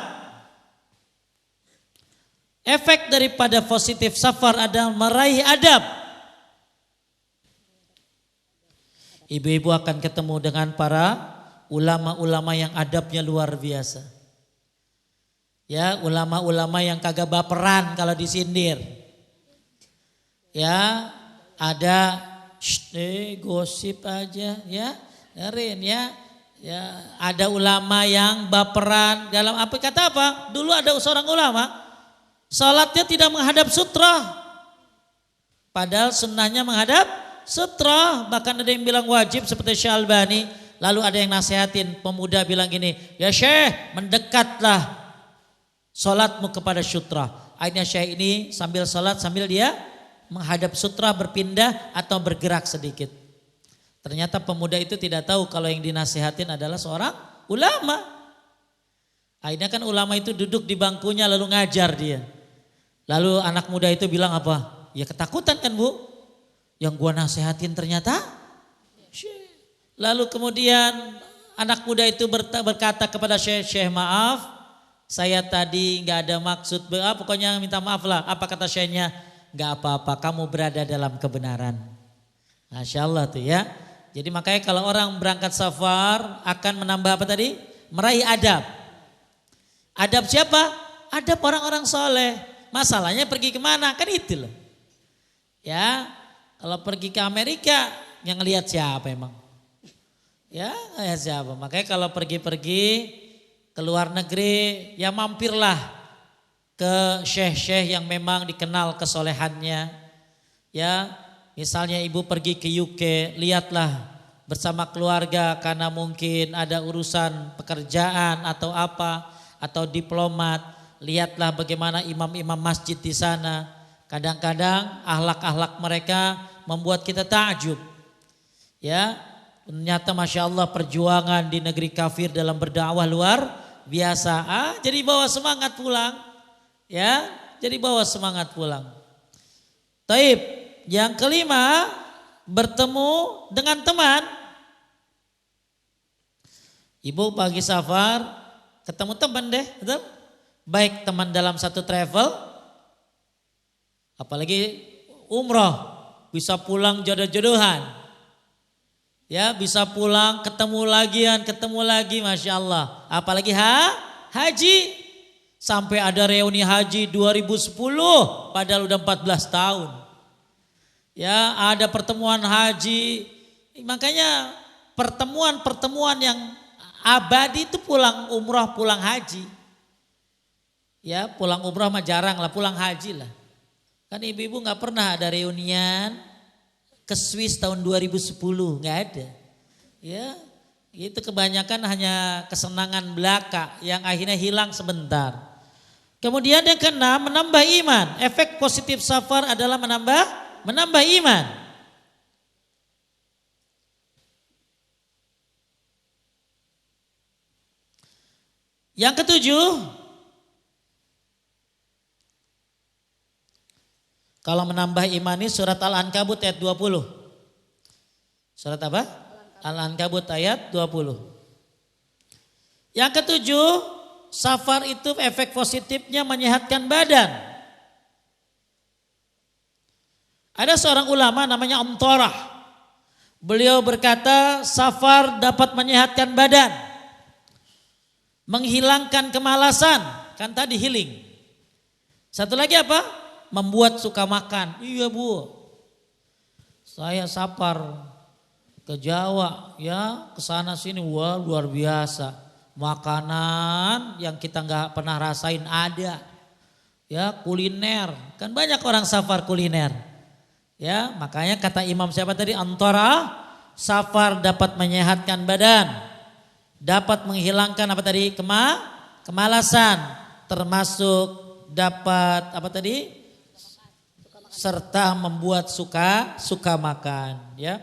A: efek daripada positif safar adalah meraih adab. Ibu-ibu akan ketemu dengan para ulama-ulama yang adabnya luar biasa. Ya, ulama-ulama yang kagak baperan kalau disindir. Ya, ada gosip aja ya, dengerin ya. Ya, ada ulama yang baperan dalam apa kata apa? Dulu ada seorang ulama salatnya tidak menghadap sutra. Padahal sunnahnya menghadap sutra, bahkan ada yang bilang wajib seperti Syekh Albani. Lalu ada yang nasihatin pemuda bilang gini, ya Syekh mendekatlah sholatmu kepada sutra. Akhirnya Syekh ini sambil sholat sambil dia menghadap sutra berpindah atau bergerak sedikit. Ternyata pemuda itu tidak tahu kalau yang dinasihatin adalah seorang ulama. Akhirnya kan ulama itu duduk di bangkunya lalu ngajar dia. Lalu anak muda itu bilang apa? Ya ketakutan kan Bu? Yang gua nasihatin ternyata Syekh. Lalu kemudian anak muda itu berkata kepada Syekh, maaf, saya tadi nggak ada maksud, pokoknya minta maaf lah. Apa kata Syekhnya? Nggak apa-apa, kamu berada dalam kebenaran. Masya Allah tuh ya. Jadi makanya kalau orang berangkat safar akan menambah apa tadi? Meraih adab. Adab siapa? Adab orang-orang soleh. Masalahnya pergi kemana? Kan itu loh. Ya, kalau pergi ke Amerika yang lihat siapa emang? Ya siapa, makanya kalau pergi-pergi ke luar negeri ya mampirlah ke syekh-syekh yang memang dikenal kesolehannya. Ya misalnya ibu pergi ke UK, lihatlah bersama keluarga karena mungkin ada urusan pekerjaan atau apa atau diplomat. Lihatlah bagaimana imam-imam masjid di sana. Kadang-kadang akhlak-akhlak mereka membuat kita takjub. Ya. Ternyata Masya Allah perjuangan di negeri kafir dalam berdakwah luar biasa. Jadi bawa semangat pulang. Ya, jadi bawa semangat pulang. Taib, yang kelima bertemu dengan teman. Ibu pagi safar ketemu teman deh, betul? Baik teman dalam satu travel, apalagi umroh bisa pulang jodoh-jodohan. Ya bisa pulang ketemu lagi Masya Allah. Apalagi haji. Sampai ada reuni haji 2010 padahal udah 14 tahun. Ya ada pertemuan haji. Makanya pertemuan yang abadi itu pulang umrah pulang haji. Ya pulang umrah mah jarang lah, pulang haji lah. Kan ibu-ibu gak pernah ada reunian ke Swiss tahun 2010, nggak ada. Ya, itu kebanyakan hanya kesenangan belaka yang akhirnya hilang sebentar. Kemudian yang keenam, menambah iman. Efek positif safar adalah menambah iman. Yang ketujuh, kalau menambah iman ini surat Al-Ankabut ayat 20. Surat apa? Al-Ankabut ayat 20. Yang ketujuh, safar itu efek positifnya menyehatkan badan. Ada seorang ulama namanya Amtarah. Beliau berkata safar dapat menyehatkan badan. Menghilangkan kemalasan. Kan tadi healing. Satu lagi apa? Membuat suka makan. Iya Bu. Saya safar ke Jawa ya, ke sana sini, wah luar biasa. Makanan yang kita nggak pernah rasain ada. Ya, kuliner. Kan banyak orang safar kuliner. Ya, makanya kata Imam siapa tadi? Antara safar dapat menyehatkan badan. Dapat menghilangkan apa tadi? Kemalasan. Termasuk dapat apa tadi? Serta membuat suka makan, ya.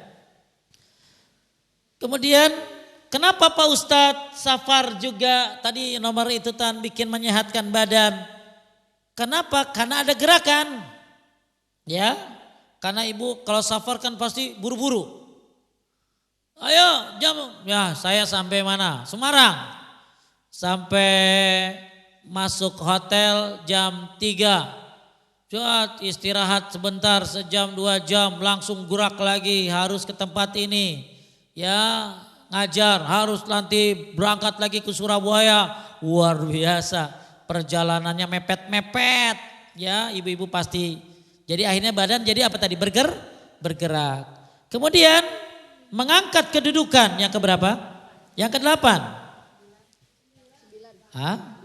A: Kemudian kenapa Pak Ustadz safar juga tadi nomor itu bikin menyehatkan badan? Kenapa? Karena ada gerakan. Ya. Karena ibu kalau safar kan pasti buru-buru. Ayo ya saya sampai mana? Semarang. Sampai masuk hotel jam 3. Coba istirahat sebentar, sejam 2 jam, langsung gerak lagi, harus ke tempat ini. Ya, ngajar, harus nanti berangkat lagi ke Surabaya. Luar biasa, perjalanannya mepet-mepet. Ya, ibu-ibu pasti. Jadi akhirnya badan jadi apa tadi? Bergerak. Kemudian mengangkat kedudukan yang keberapa? Yang ke-8. Hah?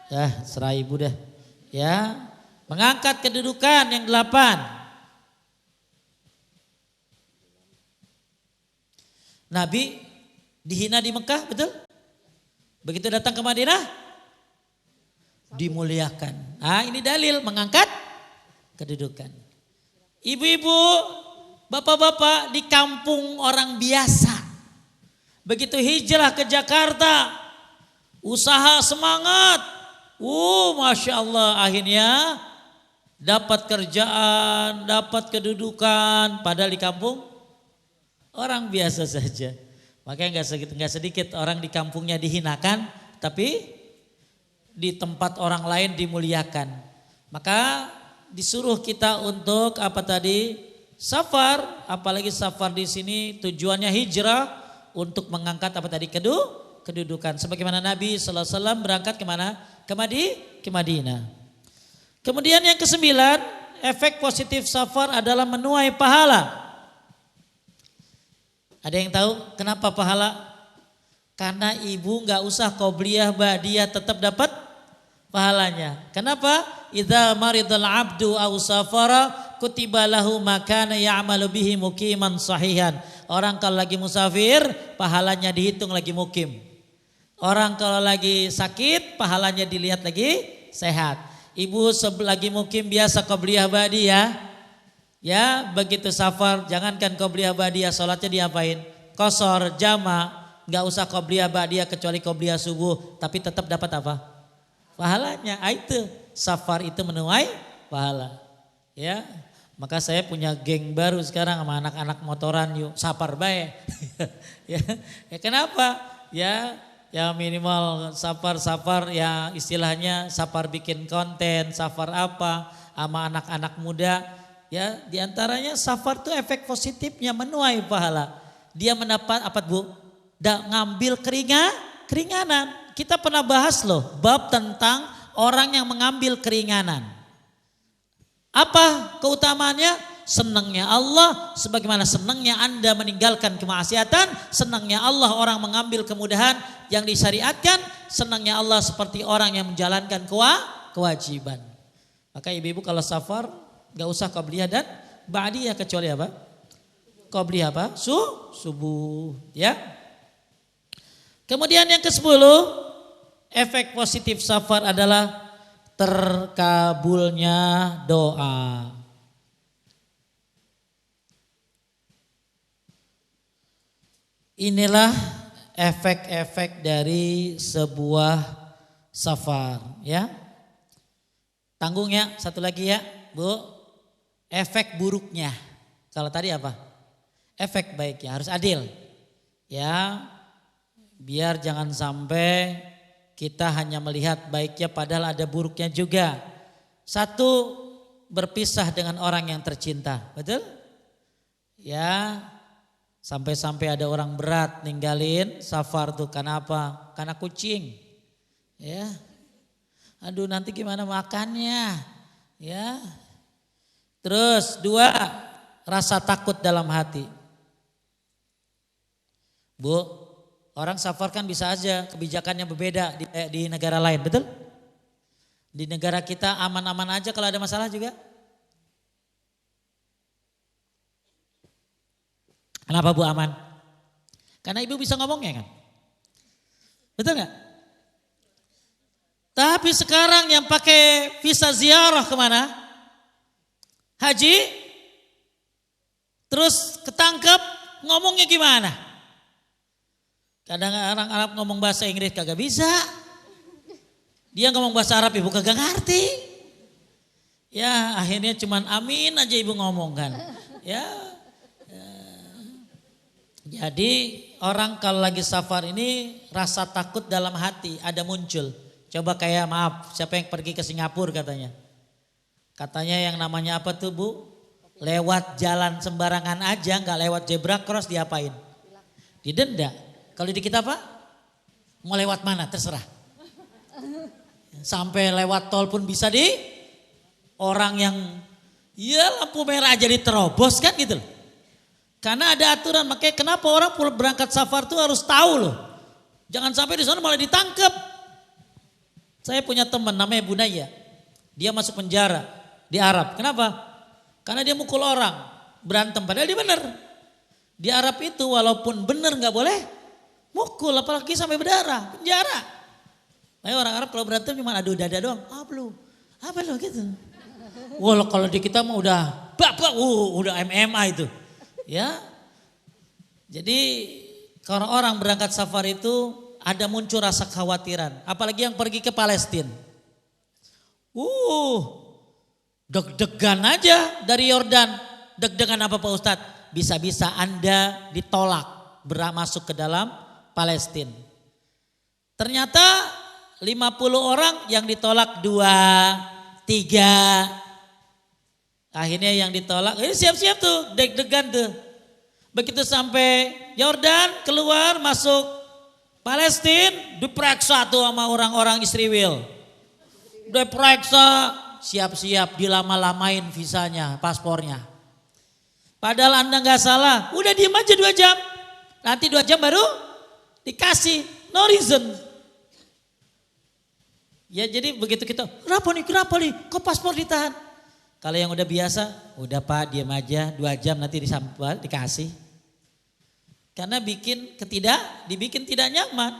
A: Ya, serah ibu dah. Ya, mengangkat kedudukan yang 8. Nabi dihina di Mekah, betul? Begitu datang ke Madinah, dimuliakan. Nah, ini dalil mengangkat kedudukan. Ibu-ibu, bapak-bapak di kampung orang biasa. Begitu hijrah ke Jakarta, usaha semangat. Masya Allah, akhirnya dapat kerjaan, dapat kedudukan. Padahal di kampung orang biasa saja. Makanya nggak sedikit orang di kampungnya dihinakan, tapi di tempat orang lain dimuliakan. Maka disuruh kita untuk apa tadi? Safar, apalagi safar di sini tujuannya hijrah untuk mengangkat apa tadi? Kedudukan. Sebagaimana Nabi sallallahu alaihi wasallam berangkat kemana? Ke Madinah. Kemudian yang ke-9, efek positif safar adalah menuai pahala. Ada yang tahu kenapa pahala? Karena ibu nggak usah qobliyah ba'diyah tetap dapat pahalanya. Kenapa? Idza maridul abdu aw safara kutiba lahu ma kana ya'malu bihi muqiman sahihan. Orang kalau lagi musafir pahalanya dihitung lagi mukim. Orang kalau lagi sakit pahalanya dilihat lagi sehat. Ibu lagi mukim biasa qobliyah ba'diyah. Ya, begitu safar jangankan qobliyah ba'diyah, salatnya diapain? Qashar, jama', enggak usah qobliyah ba'diyah kecuali qobliyah subuh, tapi tetap dapat apa? Pahalanya. Itu safar itu menuai pahala. Ya. Maka saya punya geng baru sekarang sama anak-anak motoran, yuk safar bae. Ya, kenapa? Ya minimal safar ya istilahnya safar bikin konten, safar apa sama anak-anak muda. Ya, diantaranya safar tuh efek positifnya menuai pahala. Dia mendapat apa Bu? Ngambil keringanan. Kita pernah bahas loh bab tentang orang yang mengambil keringanan. Apa keutamaannya? Senangnya Allah, sebagaimana senangnya Anda meninggalkan kemaksiatan, senangnya Allah orang mengambil kemudahan yang disyariatkan, senangnya Allah seperti orang yang menjalankan kewajiban. Maka ibu-ibu kalau safar gak usah qobliyah dan ba'diyah kecuali apa? Qobliyah apa? Subuh, ya. Kemudian yang ke-10, efek positif safar adalah terkabulnya doa. Inilah efek-efek dari sebuah safar, ya. Tanggung ya, satu lagi ya, Bu. Efek buruknya. Kalau tadi apa? Efek baiknya harus adil. Ya. Biar jangan sampai kita hanya melihat baiknya padahal ada buruknya juga. Satu, berpisah dengan orang yang tercinta, betul? Ya. Sampai-sampai ada orang berat ninggalin safar tuh karena apa? Karena kucing. Ya. Aduh nanti gimana makannya? Ya. Terus dua, rasa takut dalam hati. Bu, orang safar kan bisa aja kebijakannya berbeda di negara lain, betul? Di negara kita aman-aman aja kalau ada masalah juga. Kenapa Bu aman? Karena ibu bisa ngomongnya kan. Betul gak? Tapi sekarang yang pakai visa ziarah kemana? Haji. Terus ketangkep ngomongnya gimana? Kadang orang Arab ngomong bahasa Inggris kagak bisa. Dia ngomong bahasa Arab ibu kagak ngerti. Ya akhirnya cuman amin aja ibu ngomong kan. Ya. Jadi orang kalau lagi safar ini rasa takut dalam hati ada muncul. Coba kayak maaf siapa yang pergi ke Singapura katanya. Katanya yang namanya apa tuh Bu? Lewat jalan sembarangan aja gak lewat zebra cross diapain? Didenda. Kalau di kita apa? Mau lewat mana terserah. Sampai lewat tol pun bisa di orang yang ya lampu merah aja diterobos kan gitu loh. Karena ada aturan, makanya kenapa orang berangkat safar tuh harus tahu loh. Jangan sampai di sana malah ditangkap. Saya punya teman namanya Bunaya. Dia masuk penjara di Arab. Kenapa? Karena dia mukul orang, berantem. Padahal dia benar. Di Arab itu walaupun benar nggak boleh mukul, apalagi sampai berdarah, penjara. Nah, orang Arab kalau berantem cuma adu dada doang. Apa lo gitu. Wah kalau di kita mah udah udah MMA itu. Ya, jadi kalau orang berangkat safar itu ada muncul rasa kekhawatiran. Apalagi yang pergi ke Palestina. Deg-degan aja dari Yordan. Deg-degan apa Pak Ustadz? Bisa-bisa Anda ditolak masuk ke dalam Palestina. Ternyata 50 orang yang ditolak 2, 3. Akhirnya yang ditolak, ini siap-siap tuh, deg-degan tuh. Begitu sampai Yordan, keluar, masuk Palestina, diperiksa tuh sama orang-orang Israel. Diperiksa, siap-siap dilama-lamain visanya, paspornya. Padahal Anda gak salah, udah diem aja 2 jam. Nanti 2 jam baru dikasih, no reason. Ya jadi begitu kita, kenapa nih, kok paspor ditahan? Kalau yang udah biasa, udah Pak diam aja 2 jam nanti disampal dikasih. Karena dibikin tidak nyaman.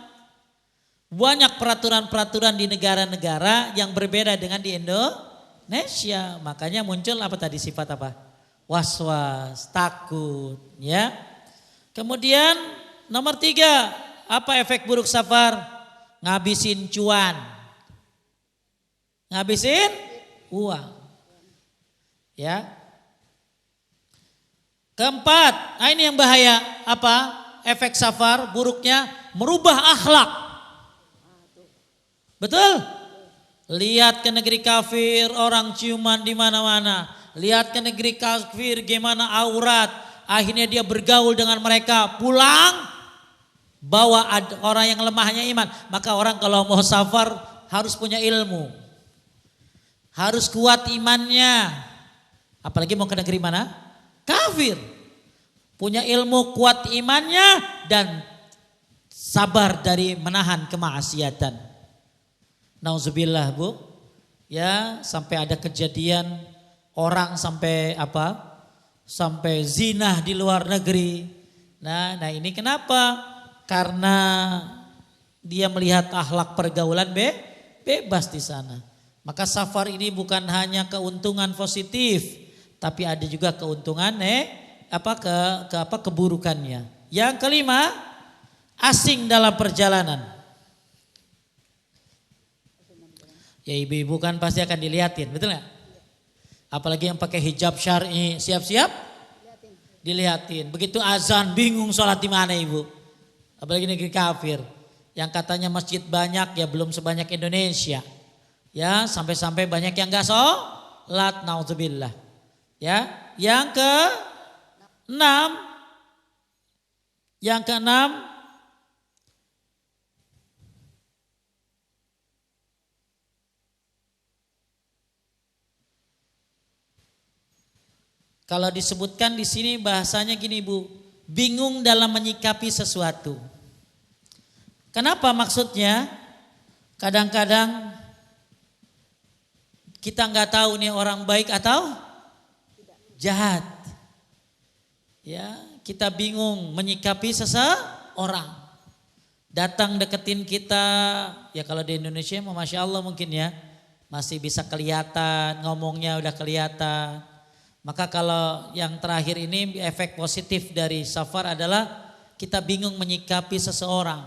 A: Banyak peraturan-peraturan di negara-negara yang berbeda dengan di Indonesia. Makanya muncul apa tadi sifat apa? Was-was, takut ya. Kemudian nomor 3, apa efek buruk safar? Ngabisin cuan. Ngabisin uang. Ya. Keempat, nah ini yang bahaya apa? Efek safar buruknya merubah akhlak. Betul? Lihat ke negeri kafir orang ciuman di mana-mana. Lihat ke negeri kafir gimana aurat. Akhirnya dia bergaul dengan mereka. Pulang bawa orang yang lemahnya iman. Maka orang kalau mau safar harus punya ilmu. Harus kuat imannya. Apalagi mau ke negeri mana? Kafir. Punya ilmu, kuat imannya dan sabar dari menahan kemaksiatan. Nauzubillah Bu. Ya, sampai ada kejadian orang sampai apa? Sampai zina di luar negeri. Nah ini kenapa? Karena Dia melihat akhlak pergaulan bebas di sana. Maka safar ini bukan hanya keuntungan positif, tapi ada juga keuntungan keburukannya. Yang kelima, asing dalam perjalanan. Ya ibu-ibu kan pasti akan dilihatin, betul nggak? Apalagi yang pakai hijab syar'i, siap-siap dilihatin. Begitu azan bingung sholat di mana ibu? Apalagi negeri kafir. Yang katanya masjid banyak ya belum sebanyak Indonesia. Ya sampai-sampai banyak yang gak sholat, naudzubillah. Ya, yang keenam, kalau disebutkan di sini bahasanya gini Bu, bingung dalam menyikapi sesuatu. Kenapa maksudnya? Kadang-kadang kita nggak tahu nih orang baik atau jahat. Ya, kita bingung menyikapi seseorang. Datang deketin kita, ya kalau di Indonesia Masya Allah mungkin ya, masih bisa kelihatan, ngomongnya udah kelihatan. Maka kalau yang terakhir ini efek positif dari safar adalah kita bingung menyikapi seseorang.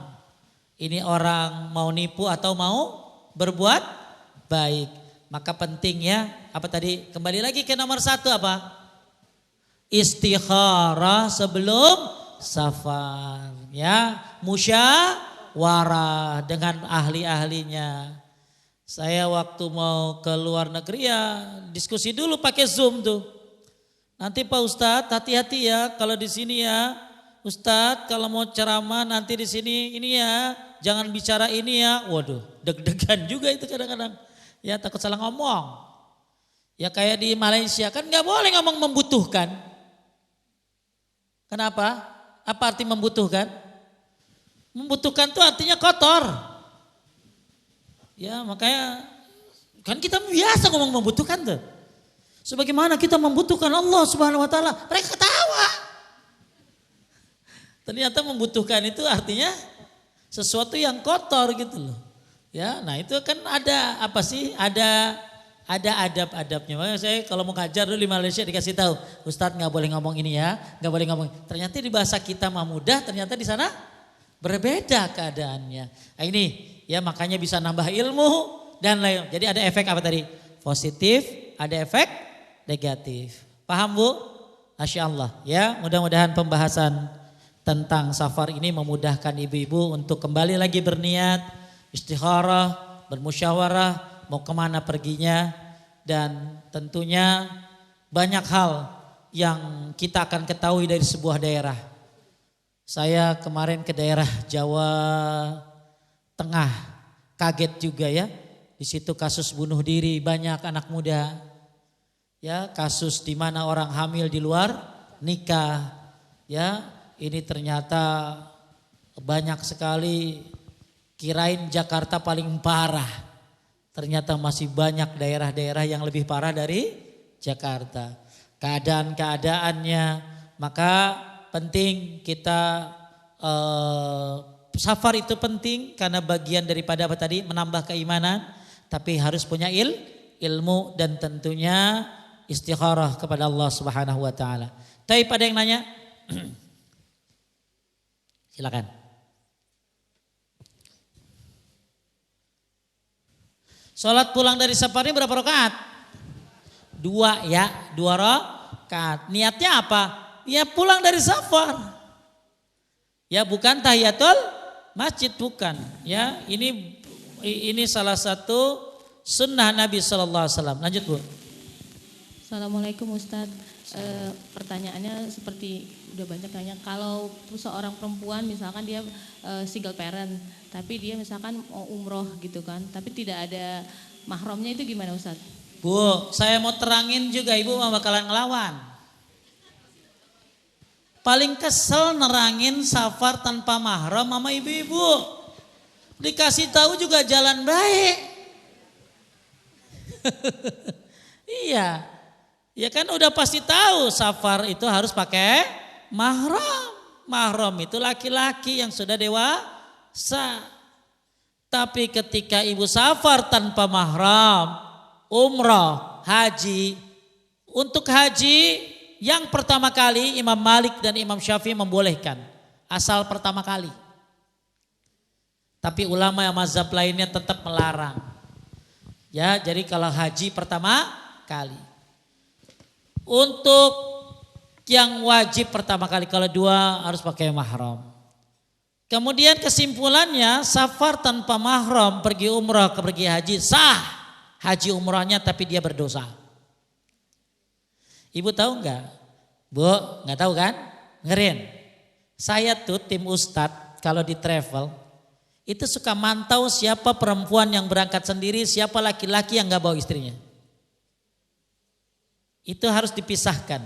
A: Ini orang mau nipu atau mau berbuat baik. Maka penting ya, apa tadi? Kembali lagi ke nomor 1 apa? Istikharah sebelum safar. Ya, musyawarah dengan ahli-ahlinya. Saya waktu mau ke luar negeri ya diskusi dulu pakai Zoom tuh. Nanti Pak Ustadz hati-hati ya kalau di sini ya. Ustadz kalau mau ceramah nanti di sini ini ya, jangan bicara ini ya. Waduh, deg-degan juga itu kadang-kadang. Ya takut salah ngomong. Ya kayak di Malaysia kan nggak boleh ngomong membutuhkan. Kenapa? Apa arti membutuhkan? Membutuhkan itu artinya kotor. Ya makanya kan kita biasa ngomong membutuhkan tuh. Sebagaimana kita membutuhkan Allah Subhanahu wa taala, mereka ketawa. Ternyata membutuhkan itu artinya sesuatu yang kotor gitu loh. Ya, nah itu kan ada apa sih? Ada adab-adabnya. Makanya saya kalau mau ngajar dulu di Malaysia dikasih tahu, Ustadz nggak boleh ngomong ini ya, nggak boleh ngomong. Ternyata di bahasa kita mah mudah, ternyata di sana berbeda keadaannya. Nah, ini ya makanya bisa nambah ilmu dan lain. Jadi ada efek apa tadi? Positif, ada efek negatif. Paham Bu? Masya Allah ya, mudah-mudahan pembahasan tentang safar ini memudahkan ibu-ibu untuk kembali lagi berniat, istikharah, bermusyawarah, mau kemana perginya. Dan tentunya banyak hal yang kita akan ketahui dari sebuah daerah. Saya kemarin ke daerah Jawa Tengah, kaget juga ya. Di situ kasus bunuh diri banyak anak muda. Ya, kasus di mana orang hamil di luar nikah. Ya, ini ternyata banyak sekali, kirain Jakarta paling parah. Ternyata masih banyak daerah-daerah yang lebih parah dari Jakarta. Keadaan-keadaannya, maka penting kita safar itu penting karena bagian daripada apa tadi? Menambah keimanan, tapi harus punya ilmu dan tentunya istikharah kepada Allah Subhanahu wa taala. Tapi pada yang nanya? Silakan. Sholat pulang dari safar ini berapa rakaat? 2 ya, 2 rakaat. Niatnya apa? Ya pulang dari safar. Ya bukan tahiyatul masjid, bukan. Ya ini salah satu sunnah Nabi SAW. Lanjut Bu.
C: Assalamualaikum Ustadz. Pertanyaannya seperti udah banyak tanya, kalau seorang perempuan misalkan dia single parent, tapi dia misalkan mau umroh gitu kan, tapi tidak ada mahramnya, itu gimana Ustadz?
A: Bu, saya mau terangin juga, ibu bakalan ngelawan. Paling kesel nerangin safar tanpa mahram sama ibu-ibu. Dikasih tahu juga jalan baik. Iya. Ya kan udah pasti tahu safar itu harus pakai mahram. Mahram itu laki-laki yang sudah dewasa. Tapi ketika ibu safar tanpa mahram, umrah, haji, untuk haji yang pertama kali Imam Malik dan Imam Syafi'i membolehkan, asal pertama kali. Tapi ulama yang mazhab lainnya tetap melarang. Ya, jadi kalau haji pertama kali. Untuk yang wajib pertama kali, kalau dua harus pakai mahram. Kemudian kesimpulannya safar tanpa mahram pergi umrah ke pergi haji sah haji umrahnya, tapi dia berdosa. Ibu tahu enggak? Bu, enggak tahu kan? Ngerin. Saya tuh tim Ustadz kalau di travel itu suka mantau siapa perempuan yang berangkat sendiri, siapa laki-laki yang enggak bawa istrinya. Itu harus dipisahkan.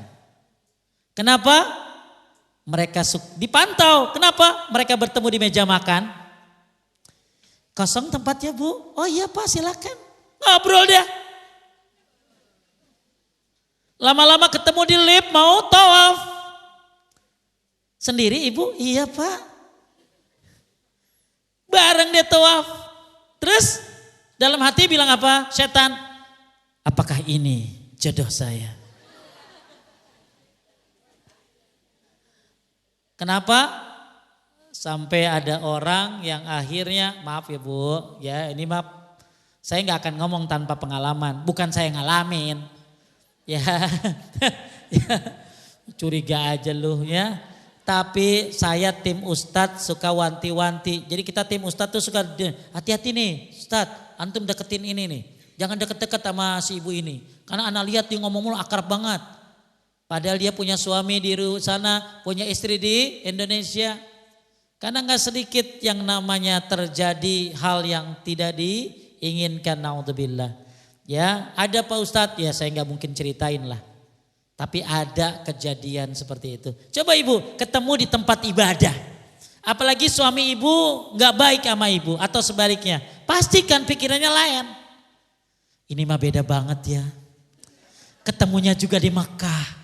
A: Kenapa? Mereka dipantau. Kenapa? Mereka bertemu di meja makan. Kosong tempatnya Bu? Oh iya Pak, silakan. Ngobrol dia. Lama-lama ketemu di lift mau tawaf. Sendiri Ibu? Iya Pak. Bareng dia tawaf. Terus dalam hati bilang apa? Setan, apakah ini jodoh saya? Kenapa? Sampai ada orang yang akhirnya, maaf ya Bu, ya ini maaf, saya nggak akan ngomong tanpa pengalaman, bukan saya ngalamin, ya, ya curiga aja lu ya. Tapi saya tim Ustadz suka wanti-wanti, jadi kita tim Ustadz tuh suka hati-hati nih, Ustadz, antum deketin ini nih, jangan deket-deket sama si ibu ini, karena anak lihat dia ngomong mulu akrab banget. Padahal dia punya suami di sana, punya istri di Indonesia. Karena nggak sedikit yang namanya terjadi hal yang tidak diinginkan, naudzubillah. Ya, ada Pak Ustadz, ya saya nggak mungkin ceritain lah. Tapi ada kejadian seperti itu. Coba Ibu ketemu di tempat ibadah. Apalagi suami Ibu nggak baik sama Ibu atau sebaliknya. Pastikan pikirannya lain. Ini mah beda banget ya. Ketemunya juga di Makkah.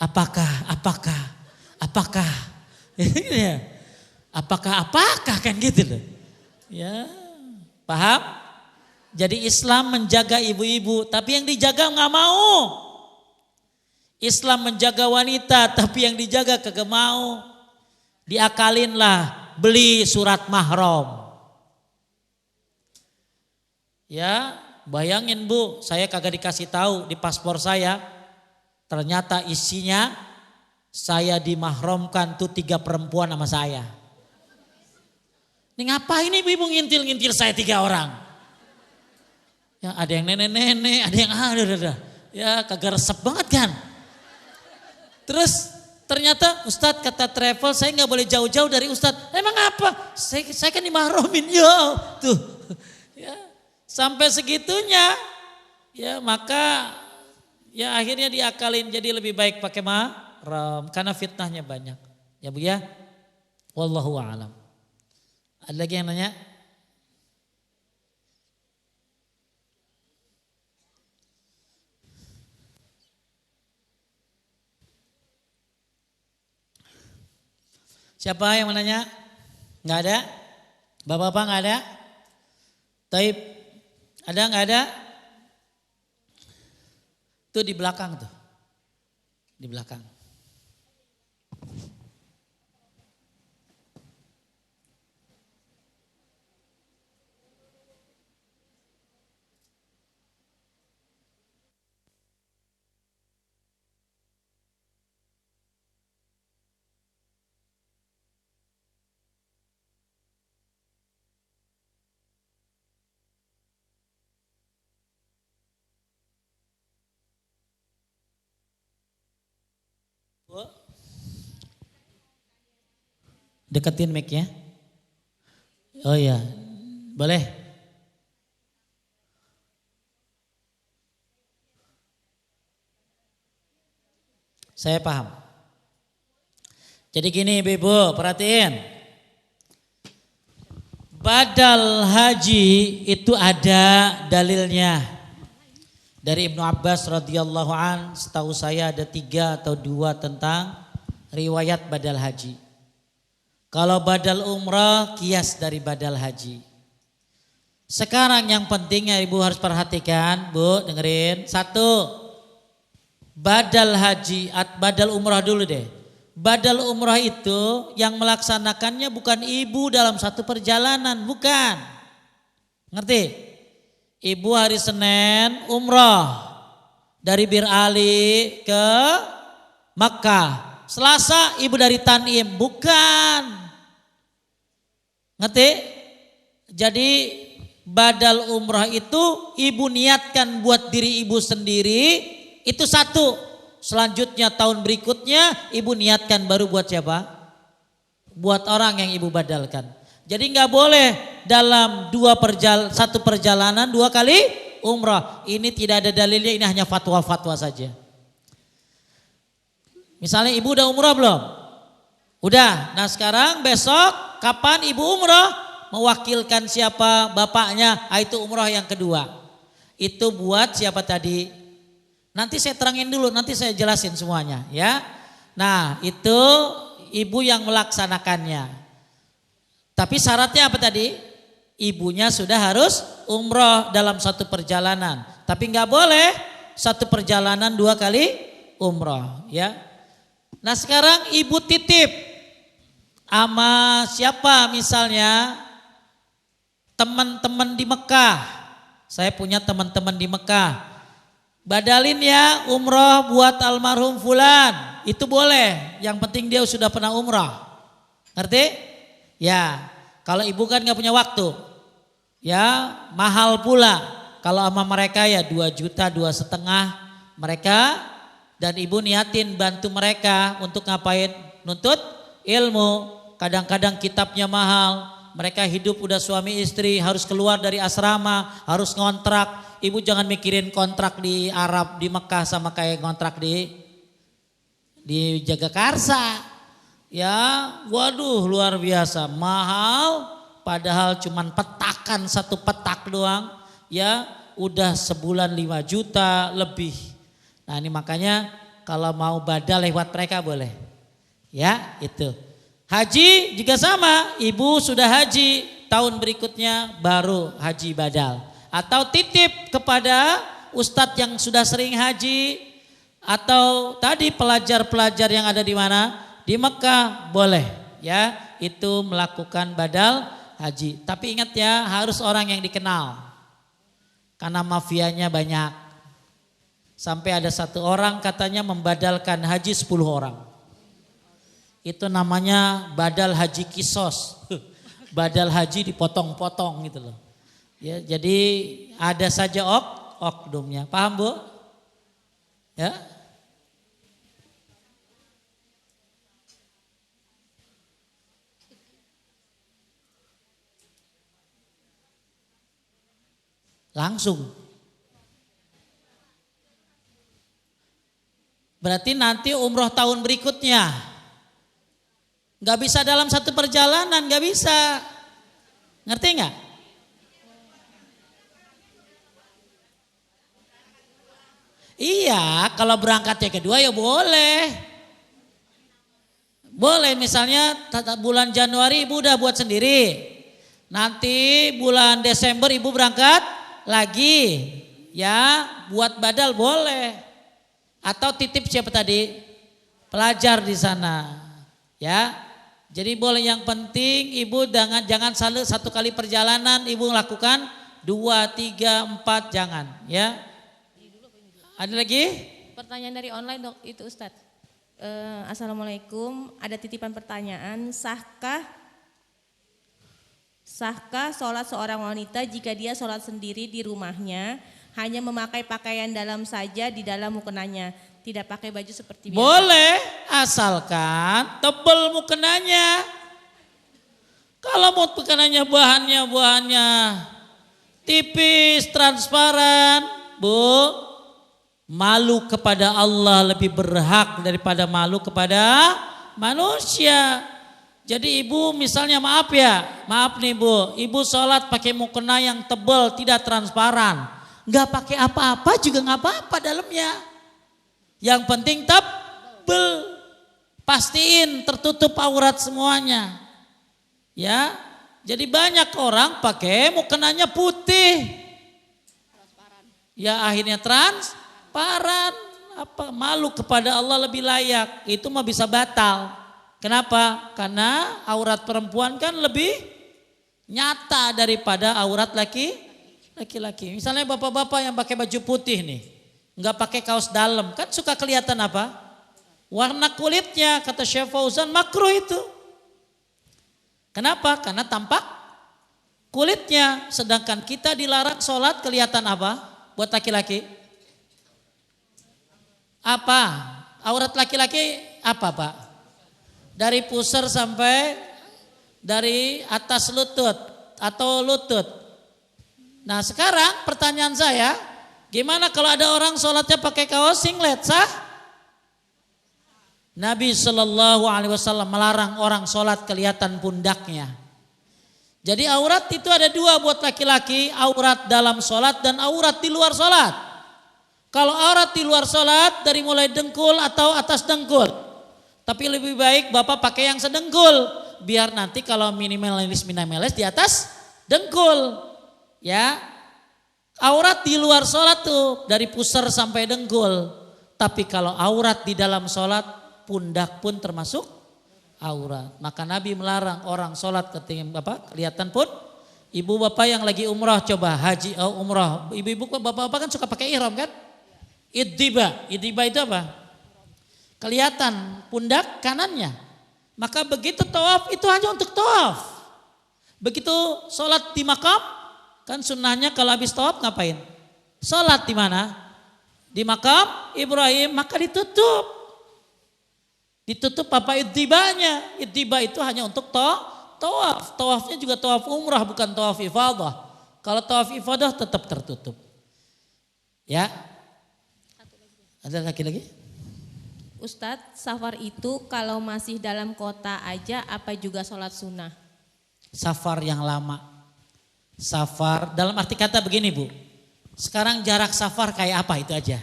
A: Apakah kan gitu loh. Ya, paham? Jadi Islam menjaga ibu-ibu, tapi yang dijaga nggak mau. Islam menjaga wanita, tapi yang dijaga kagak mau. Diakalinlah, beli surat mahram. Ya, bayangin Bu, saya kagak dikasih tahu di paspor saya. Ternyata isinya saya dimahramkan tuh 3 perempuan sama saya. Ini ngapain ibu-ibu ngintil-ngintil saya 3 orang? Ya ada yang nenek-nenek, ada yang ada. Ya kagak resep banget kan. Terus ternyata Ustadz kata travel saya nggak boleh jauh-jauh dari Ustadz. Emang apa? Saya kan dimahramin ya tuh. Ya, sampai segitunya ya maka ya akhirnya diakalin jadi lebih baik pakai mahram karena fitnahnya banyak. Ya Bu ya. Wallahu a'lam. Ada lagi yang nanya? Siapa yang menanya? Enggak ada? Bapak-bapak enggak ada? Taib. Ada enggak ada? Tuh di belakang tuh. Di belakang. Deketin mic-nya. Oh iya, boleh. Saya paham. Jadi gini Ibu, perhatiin. Badal haji itu ada dalilnya. Dari Ibnu Abbas radhiyallahu an, setahu saya ada 3 atau 2 tentang riwayat badal haji. Kalau badal umrah kias dari badal haji. Sekarang yang pentingnya ibu harus perhatikan, Bu, dengerin. Satu, badal haji, badal umrah dulu deh. Badal umrah itu yang melaksanakannya bukan ibu dalam satu perjalanan, bukan. Ngerti? Ibu hari Senin umrah dari Bir Ali ke Makkah. Selasa ibu dari Tanim, bukan. Ngerti? Jadi badal umrah itu ibu niatkan buat diri ibu sendiri, itu satu. Selanjutnya tahun berikutnya ibu niatkan baru buat siapa? Buat orang yang ibu badalkan. Jadi nggak boleh dalam satu perjalanan 2 kali umrah. Ini tidak ada dalilnya, ini hanya fatwa-fatwa saja. Misalnya ibu udah umrah belum? Udah. Nah sekarang besok kapan ibu umrah? Mewakilkan siapa? Bapaknya. Itu umrah yang kedua. Itu buat siapa tadi? Nanti saya terangin dulu, nanti saya jelasin semuanya ya. Nah itu ibu yang melaksanakannya. Tapi syaratnya apa tadi? Ibunya sudah harus umrah dalam satu perjalanan. Tapi nggak boleh satu perjalanan 2 kali umrah ya. Nah sekarang ibu titip sama siapa misalnya? Teman-teman di Mekah. Saya punya teman-teman di Mekah. Badalin ya umrah buat almarhum fulan. Itu boleh, yang penting dia sudah pernah umrah. Ngerti? Ya, kalau ibu kan gak punya waktu. Ya, mahal pula. Kalau sama mereka ya 2 juta, 2,5 mereka. Dan ibu niatin bantu mereka untuk ngapain? Nuntut ilmu. Kadang-kadang kitabnya mahal. Mereka hidup udah suami istri, harus keluar dari asrama, harus ngontrak. Ibu jangan mikirin kontrak di Arab, di Mekah sama kayak kontrak di Jagakarsa. Ya, waduh luar biasa, mahal. Padahal cuman petakan, 1 petak doang. Ya, udah sebulan 5 juta lebih. Nah ini makanya kalau mau badal lewat mereka boleh. Ya, itu. Haji juga sama, ibu sudah haji, tahun berikutnya baru haji badal. Atau titip kepada ustadz yang sudah sering haji, atau tadi pelajar-pelajar yang ada di mana? Di Mekah boleh ya, itu melakukan badal haji. Tapi ingat ya, harus orang yang dikenal. Karena mafianya banyak. Sampai ada 1 orang katanya membadalkan haji 10 orang. Itu namanya badal haji kisos. Badal haji dipotong-potong gitu loh. Ya, jadi ada saja oknumnya. Paham Bu? Ya. Langsung. Berarti nanti umroh tahun berikutnya. Gak bisa dalam satu perjalanan, gak bisa. Ngerti gak? Iya, kalau berangkatnya kedua ya boleh. Boleh, misalnya bulan Januari ibu udah buat sendiri. Nanti bulan Desember ibu berangkat lagi. Ya, buat badal boleh. Atau titip siapa tadi? Pelajar di sana. Ya. Jadi boleh, yang penting ibu jangan selalu 1 kali perjalanan ibu lakukan 2, 3, 4 jangan ya. Ada lagi?
C: Pertanyaan dari online dok itu Ustadz. Assalamualaikum, ada titipan pertanyaan, sahkah sholat seorang wanita jika dia sholat sendiri di rumahnya hanya memakai pakaian dalam saja di dalam mukenanya, tidak pakai baju seperti biasa?
A: Boleh, asalkan tebel mukenanya. Kalau mukenanya bahannya tipis, transparan, Bu, malu kepada Allah lebih berhak daripada malu kepada manusia. Jadi ibu misalnya maaf nih Bu, ibu sholat pakai mukena yang tebal, tidak transparan, nggak pakai apa-apa juga nggak apa-apa dalamnya. Yang penting pastiin tertutup aurat semuanya. Ya, Jadi banyak orang pakai mukenanya putih. Ya akhirnya transparan. Apa malu kepada Allah lebih layak. Itu mah bisa batal. Kenapa? Karena aurat perempuan kan lebih nyata daripada aurat laki-laki. Misalnya bapak-bapak yang pakai baju putih nih, nggak pakai kaos dalam, kan suka kelihatan apa? Warna kulitnya, kata Syekh Fauzan, makruh itu. Kenapa? Karena tampak kulitnya. Sedangkan kita dilarang sholat kelihatan apa? Buat laki-laki. Apa? Aurat laki-laki apa Pak? Dari pusar sampai dari atas lutut atau lutut. Nah sekarang pertanyaan saya, gimana kalau ada orang sholatnya pakai kaos singlet, sah? Nabi SAW melarang orang sholat kelihatan pundaknya. Jadi aurat itu ada dua buat laki-laki, aurat dalam sholat dan aurat di luar sholat. Kalau aurat di luar sholat dari mulai dengkul atau atas dengkul. Tapi lebih baik Bapak pakai yang sedengkul. Biar nanti kalau minimalis di atas dengkul. Ya, aurat di luar sholat tuh dari pusar sampai dengkul. Tapi kalau aurat di dalam sholat, pundak pun termasuk aurat. Maka Nabi melarang orang sholat ketika kelihatan pun. Ibu bapak yang lagi umrah coba haji umrah. Ibu-ibu bapak-bapak kan suka pakai ihram kan? Iddiba itu apa? Kelihatan pundak kanannya. Maka begitu tawaf itu hanya untuk tawaf. Begitu sholat di makam, kan sunnahnya kalau habis tawaf ngapain? Sholat di mana? Di makam Ibrahim, maka ditutup. Ditutup apa iddibanya? Iddiba itu hanya untuk tawaf. Tawafnya juga tawaf umrah bukan tawaf ifadah. Kalau tawaf ifadah tetap tertutup. Ya. Ada lagi?
C: Ustadz, safar itu kalau masih dalam kota aja apa juga sholat sunnah?
A: Safar yang lama. Safar dalam arti kata begini Bu. Sekarang jarak safar kayak apa itu aja.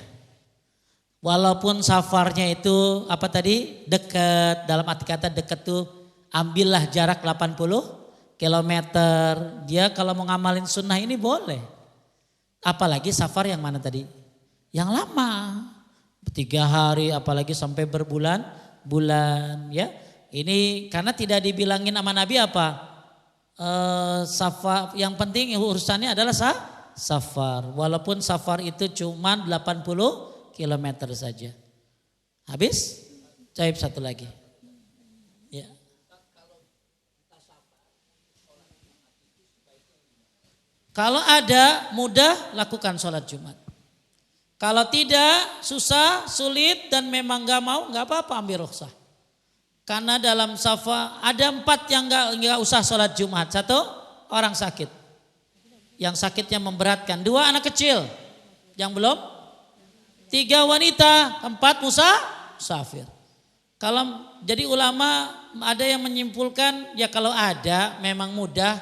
A: Walaupun safarnya itu apa tadi dekat, dalam arti kata dekat tuh ambillah jarak 80 kilometer. Dia kalau mau ngamalin sunnah ini boleh. Apalagi safar yang mana tadi? Yang lama. 3 hari apalagi sampai berbulan-bulan ya. Ini karena tidak dibilangin sama Nabi apa? Safar yang penting urusannya adalah safar. Walaupun safar itu cuma 80 km saja. Habis? Caib satu lagi. Ya. Kalau ada mudah lakukan sholat Jumat. Kalau tidak, susah, sulit dan memang gak mau, gak apa-apa ambil rukhsah. Karena dalam safar ada 4 yang gak usah sholat Jumat. 1, orang sakit. Yang sakitnya memberatkan. 2, anak kecil. Yang belum. 3, wanita. 4, musafir. Kalau jadi ulama ada yang menyimpulkan, ya kalau ada memang mudah,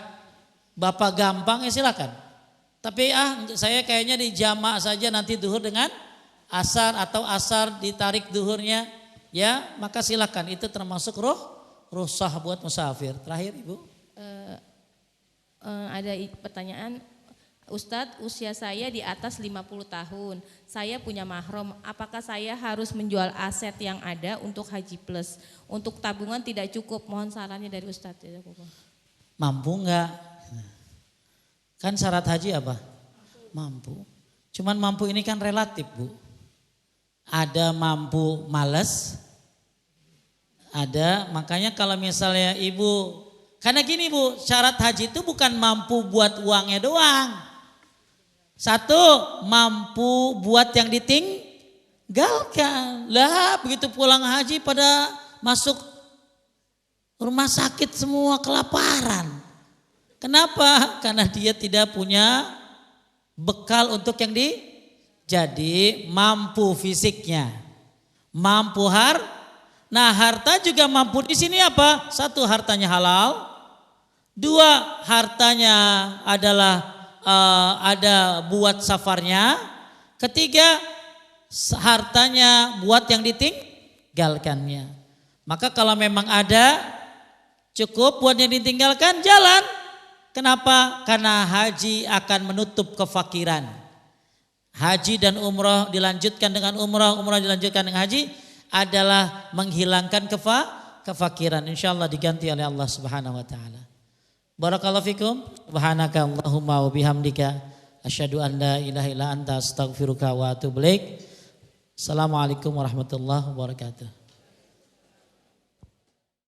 A: Bapak gampang ya silakan. Tapi saya kayaknya di jamak saja nanti duhur dengan asar atau asar ditarik duhurnya ya maka silakan itu termasuk rukhsah buat musafir. Terakhir Ibu.
C: Ada pertanyaan Ustadz, usia saya di atas 50 tahun. Saya punya mahram, apakah saya harus menjual aset yang ada untuk haji plus? Untuk tabungan tidak cukup, mohon sarannya dari Ustadz.
A: Mampu enggak? Kan syarat haji apa? Mampu. Cuman mampu ini kan relatif Bu. Ada mampu malas, ada makanya kalau misalnya ibu, karena gini Bu, syarat haji itu bukan mampu buat uangnya doang. 1, mampu buat yang ditinggalkan. Lah begitu pulang haji pada masuk rumah sakit semua kelaparan. Kenapa? Karena dia tidak punya bekal untuk yang jadi mampu fisiknya, mampu Nah harta juga mampu di sini apa? 1, hartanya halal. 2, hartanya adalah ada buat safarnya. 3, hartanya buat yang ditinggalkannya. Maka kalau memang ada cukup buat yang ditinggalkan jalan. Kenapa? Karena haji akan menutup kefakiran. Haji dan umroh dilanjutkan dengan umroh, umroh dilanjutkan dengan haji adalah menghilangkan kefakiran. Insyaallah diganti oleh Allah Subhanahu wa taala. Barakallahu fikum. Subhanaka Allahumma wa bihamdika asyhadu an la ilaha illa anta astaghfiruka wa atubu ilaik. Assalamualaikum warahmatullahi wabarakatuh.